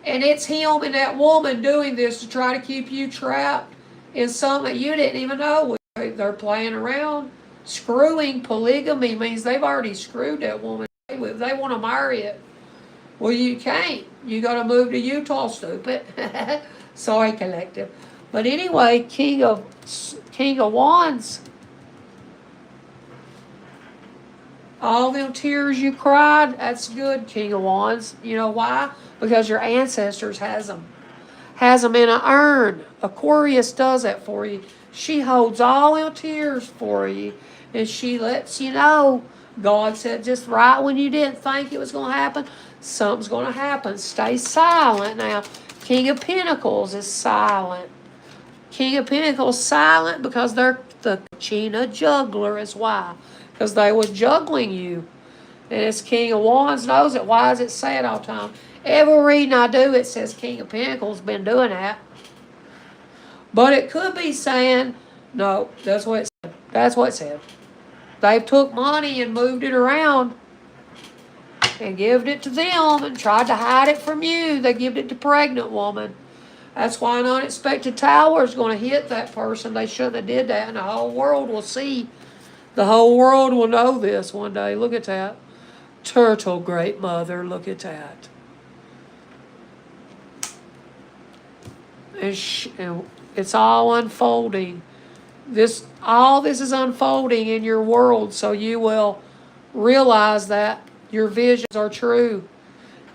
[SPEAKER 1] And it's him and that woman doing this to try to keep you trapped in something that you didn't even know. They're playing around. Screwing polygamy means they've already screwed that woman. They want to marry it. Well, you can't. You got to move to Utah, stupid. Sorry, collective. But anyway, King of Wands. All them tears you cried, that's good, King of Wands. You know why? Because your ancestors has them in an urn. Aquarius does that for you. She holds all them tears for you, and she lets you know. God said just right when you didn't think it was going to happen, something's going to happen. Stay silent now. King of Pentacles is silent. King of Pentacles silent because they're the China juggler is why. Because they was juggling you. And it's King of Wands knows it. Why is it said all the time? Every reading I do, it says King of Pentacles been doing that. But it could be saying, no, that's what it said. That's what it said. They've took money and moved it around and gave it to them and tried to hide it from you. They give it to pregnant woman. That's why an unexpected tower is going to hit that person. They shouldn't have did that, and the whole world will see. The whole world will know this one day. Look at that. Turtle, great mother. Look at that. And it's all unfolding. All this is unfolding in your world, so you will realize that your visions are true.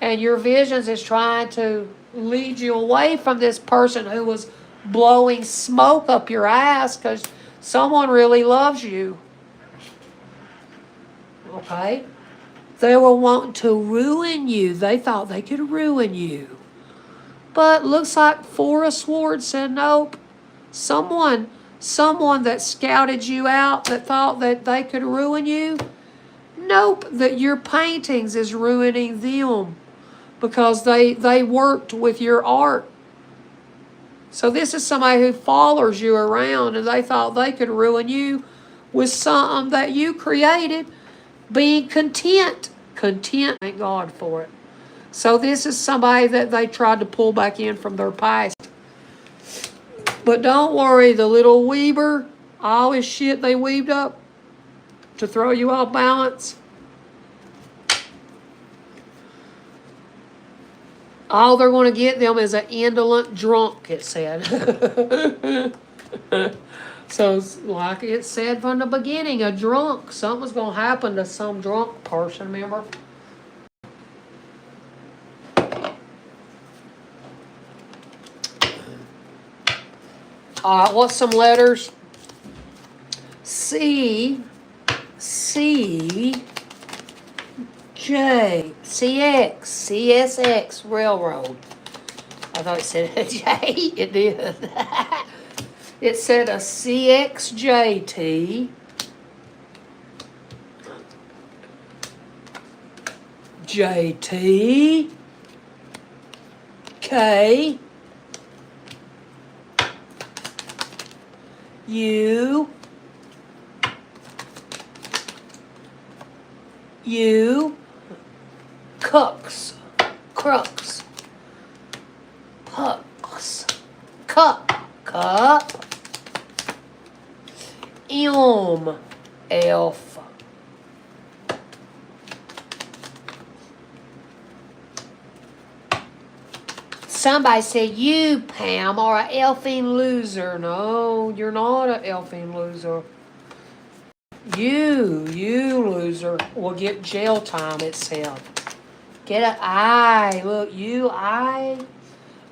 [SPEAKER 1] And your visions is trying to lead you away from this person who was blowing smoke up your ass because someone really loves you. Okay? They were wanting to ruin you. They thought they could ruin you. But looks like 4 of Swords said nope. Someone that scouted you out that thought that they could ruin you, nope, that your paintings is ruining them because they worked with your art. So this is somebody who follows you around and they thought they could ruin you with something that you created, being content. Content, thank God for it. So this is somebody that they tried to pull back in from their past. But don't worry, the little weaver, all his shit they weaved up to throw you off balance, all they're going to get them is an indolent drunk, it said. So, like it said from the beginning, a drunk. Something's going to happen to some drunk person, remember? All right, what's some letters? C, J, CX, CSX, railroad. I thought it said a J. It did. It said a CXJT. JT. K. U. Cucks. Crux. Pucks. Cup. Elf. Somebody said you, Pam, are an elfing loser. No, you're not an elfing loser. You loser, will get jail time, it said. Get an I. Look, you, I.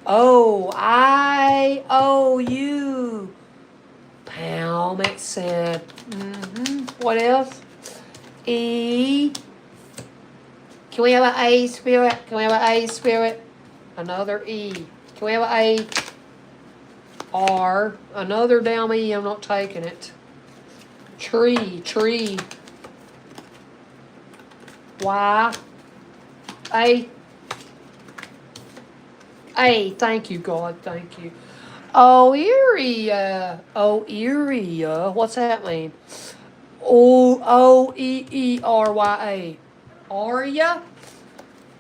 [SPEAKER 1] Oh, you. Pam, it said. What else? E. Can we have an A, Spirit? Can we have an A, Spirit? Another E. Can we have an A? R. Another damn E. I'm not taking it. Tree. Y. A. Thank you, God. Thank you. Oeria. What's that mean? Oeerya.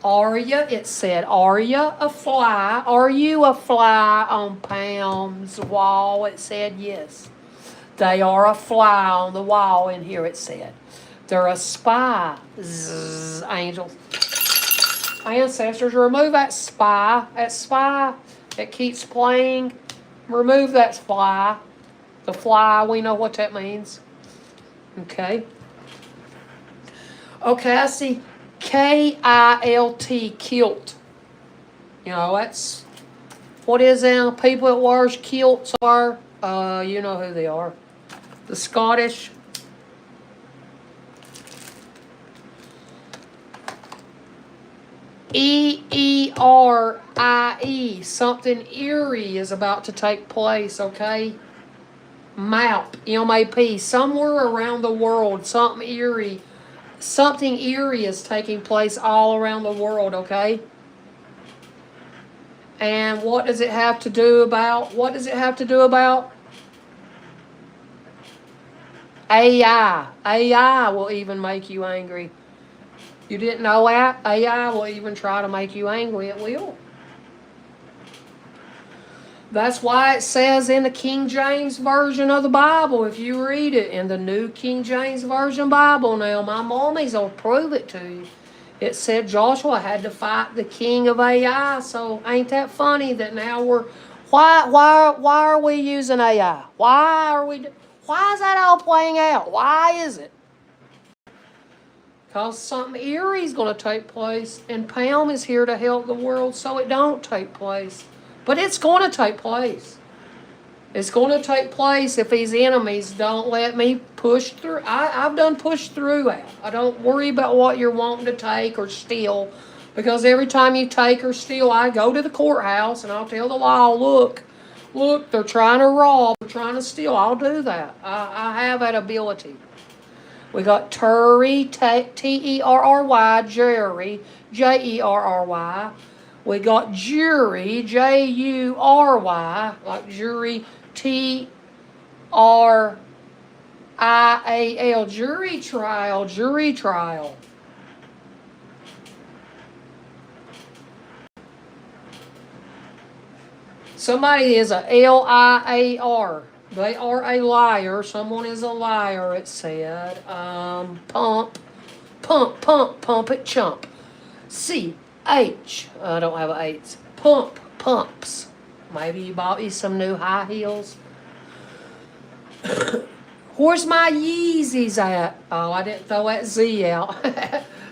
[SPEAKER 1] Arya, it said, Arya a fly? Are you a fly on Pam's wall? It said yes. They are a fly on the wall in here, it said. They're a spy. Zzz, angels. Ancestors, remove that spy. That spy that keeps playing. Remove that fly. The fly, we know what that means. Okay. Okay, I see KILT, kilt. You know, that's, what is them? People that wears kilts are, you know who they are. The Scottish. EERIE, something eerie is about to take place, okay? Map, MAP, somewhere around the world, something eerie is taking place all around the world, okay? And what does it have to do about? AI. AI will even make you angry. You didn't know that? AI will even try to make you angry. It will. That's why it says in the King James Version of the Bible, if you read it in the New King James Version Bible now, my mommies will prove it to you. It said Joshua had to fight the king of AI. So ain't that funny that now why are we using AI? Why is that all playing out? Why is it? Because something eerie is going to take place, and Pam is here to help the world so it don't take place. But it's going to take place. It's going to take place if these enemies don't let me push through. I've done pushed through out. I don't worry about what you're wanting to take or steal, because every time you take or steal, I go to the courthouse and I'll tell the law, look, they're trying to rob, they're trying to steal. I'll do that. I have that ability. We got Terry, Terry, Jerry, Jerry. We got Jury, Jury, like jury, TRI, L-I-A-L, jury trial, jury trial. Somebody is a L-I-A-R. They are a liar. Someone is a liar, it said. Pump it, chump. C-H. I don't have an H. Pumps. Maybe you bought me some new high heels. Where's my Yeezys at? Oh, I didn't throw that Z out.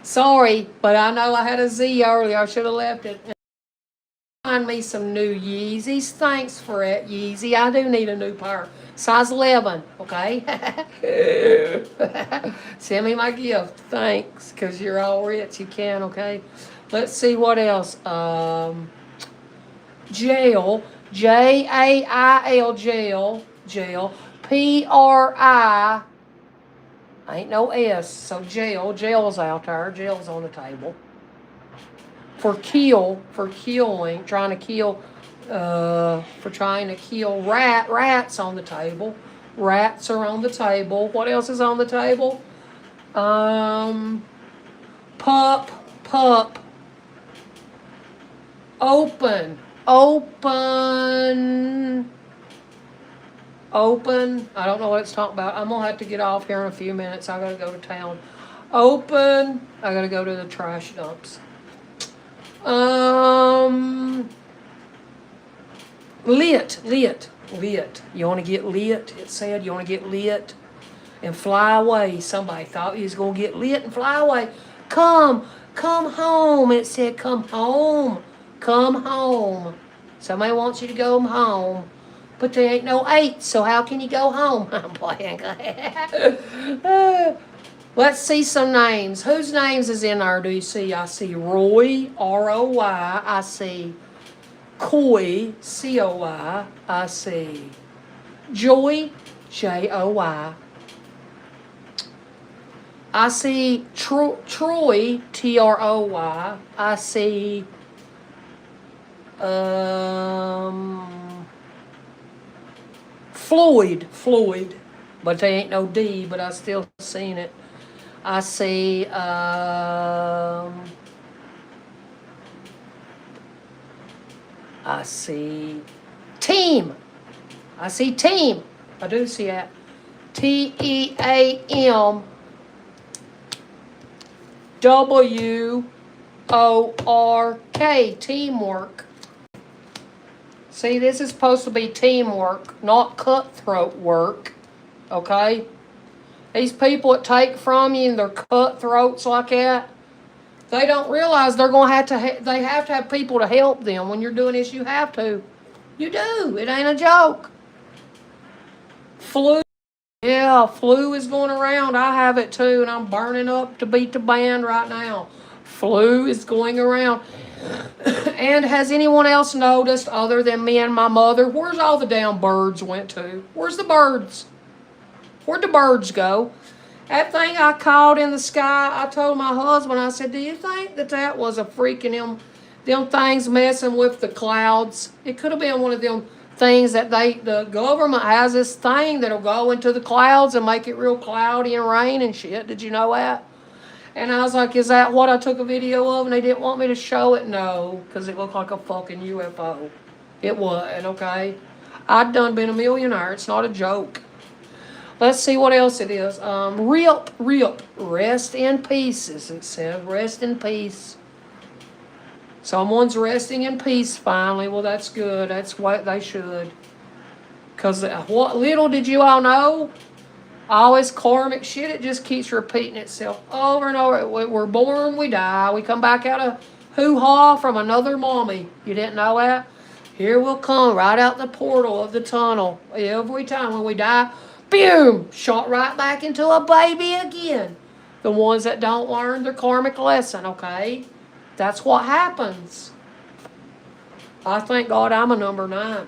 [SPEAKER 1] Sorry, but I know I had a Z earlier. I should have left it. Find me some new Yeezys. Thanks for it, Yeezy. I do need a new pair. Size 11, okay? Send me my gift. Thanks, because you're all rich. You can, okay? Let's see what else. Jail. J-A-I-L, jail. P-R-I, ain't no S, so jail's out there. Jail's on the table. For killing, trying to kill, rats on the table. Rats are on the table. What else is on the table? Pup. Open. I don't know what it's talking about. I'm going to have to get off here in a few minutes. I got to go to town. Open. I got to go to the trash dumps. Lit. You want to get lit? It said you want to get lit and fly away. Somebody thought he was going to get lit and fly away. Come home. It said come home. Somebody wants you to go home. But there ain't no 8, so how can you go home? I'm playing. Let's see some names. Whose names is in there, do you see? I see Roy, R-O-Y. I see Coy, C-O-Y. I see Joy, J-O-Y. I see Troy, T-R-O-Y. I see Floyd, but there ain't no D, but I still seen it. I see Team. I do see that. T-E-A-M-W-O-R-K. Teamwork. See, this is supposed to be teamwork, not cutthroat work, okay? These people that take from you and they're cutthroats like that, they don't realize they're going to have to, they have to have people to help them. When you're doing this, you have to. You do. It ain't a joke. Flu. Yeah, flu is going around. I have it too, and I'm burning up to beat the band right now. Flu is going around. And has anyone else noticed, other than me and my mother, where's all the damn birds went to? Where's the birds? Where'd the birds go? That thing I caught in the sky, I told my husband, I said, do you think that was a freaking them things messing with the clouds? It could have been one of them things that the government has this thing that'll go into the clouds and make it real cloudy and rain and shit. Did you know that? And I was like, is that what I took a video of? And they didn't want me to show it? No, because it looked like a fucking UFO. It wasn't, okay? I'd done been a millionaire. It's not a joke. Let's see what else it is. RIP. Rest in peace. It says rest in peace. Someone's resting in peace finally. Well, that's good. That's what they should. Because what little did you all know? All this karmic shit, it just keeps repeating itself over and over. We're born, we die. We come back out of hoo-ha from another mommy. You didn't know that? Here we'll come right out the portal of the tunnel. Every time when we die, boom, shot right back into a baby again. The ones that don't learn their karmic lesson, okay? That's what happens. I thank God I'm a number 9.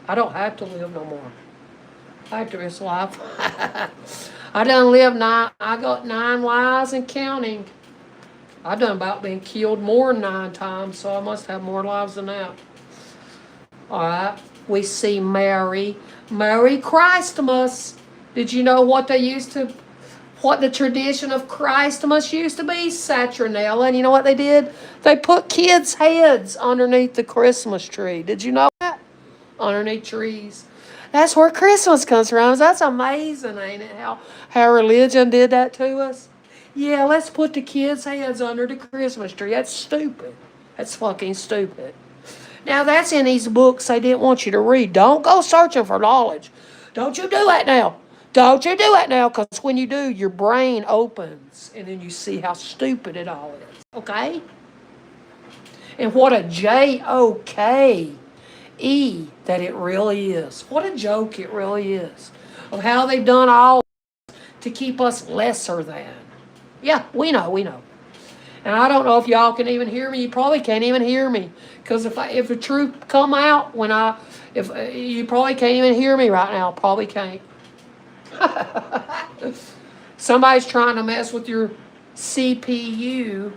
[SPEAKER 1] I don't have to live no more. After this life. I done lived 9, I got 9 lives and counting. I done about being killed more than 9 times, so I must have more lives than that. Alright, we see Merry Christmas. Did you know what what the tradition of Christmas used to be? Saturnella. And you know what they did? They put kids' heads underneath the Christmas tree. Did you know that? Underneath trees. That's where Christmas comes from. That's amazing, ain't it? How religion did that to us? Yeah, let's put the kids' heads under the Christmas tree. That's stupid. That's fucking stupid. Now, that's in these books they didn't want you to read. Don't go searching for knowledge. Don't you do that now. Don't you do it now, because when you do, your brain opens, and then you see how stupid it all is. Okay? And what a J-O-K-E that it really is. What a joke it really is. Of how they've done all to keep us lesser than. Yeah, we know. And I don't know if y'all can even hear me. You probably can't even hear me. Because if the truth come out if you probably can't even hear me right now. Probably can't. Somebody's trying to mess with your CPU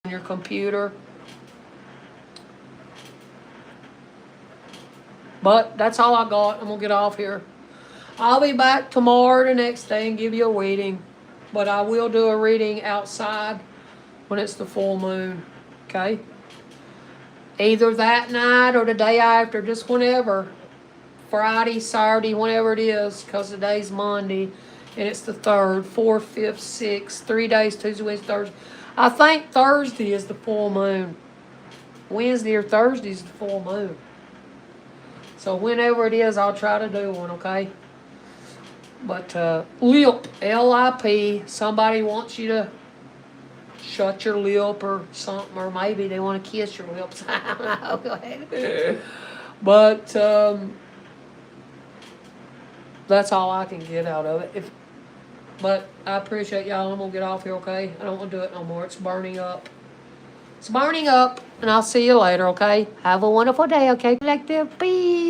[SPEAKER 1] on your computer. But that's all I got. I'm going to get off here. I'll be back tomorrow the next day and give you a reading. But I will do a reading outside when it's the full moon. Okay? Either that night or the day after, just whenever. Friday, Saturday, whenever it is, because today's Monday, and it's the 3rd, 4th, 5th, 6th, 3 days, Tuesday, Wednesday, Thursday. I think Thursday is the full moon. Wednesday or Thursday is the full moon. So whenever it is, I'll try to do one, okay? But lip, L-I-P, somebody wants you to shut your lip or something, or maybe they want to kiss your lips. I don't know. Go ahead. But that's all I can get out of it. But I appreciate y'all. I'm going to get off here, okay? I don't want to do it no more. It's burning up. It's burning up, and I'll see you later, okay? Have a wonderful day, okay? Collective peace.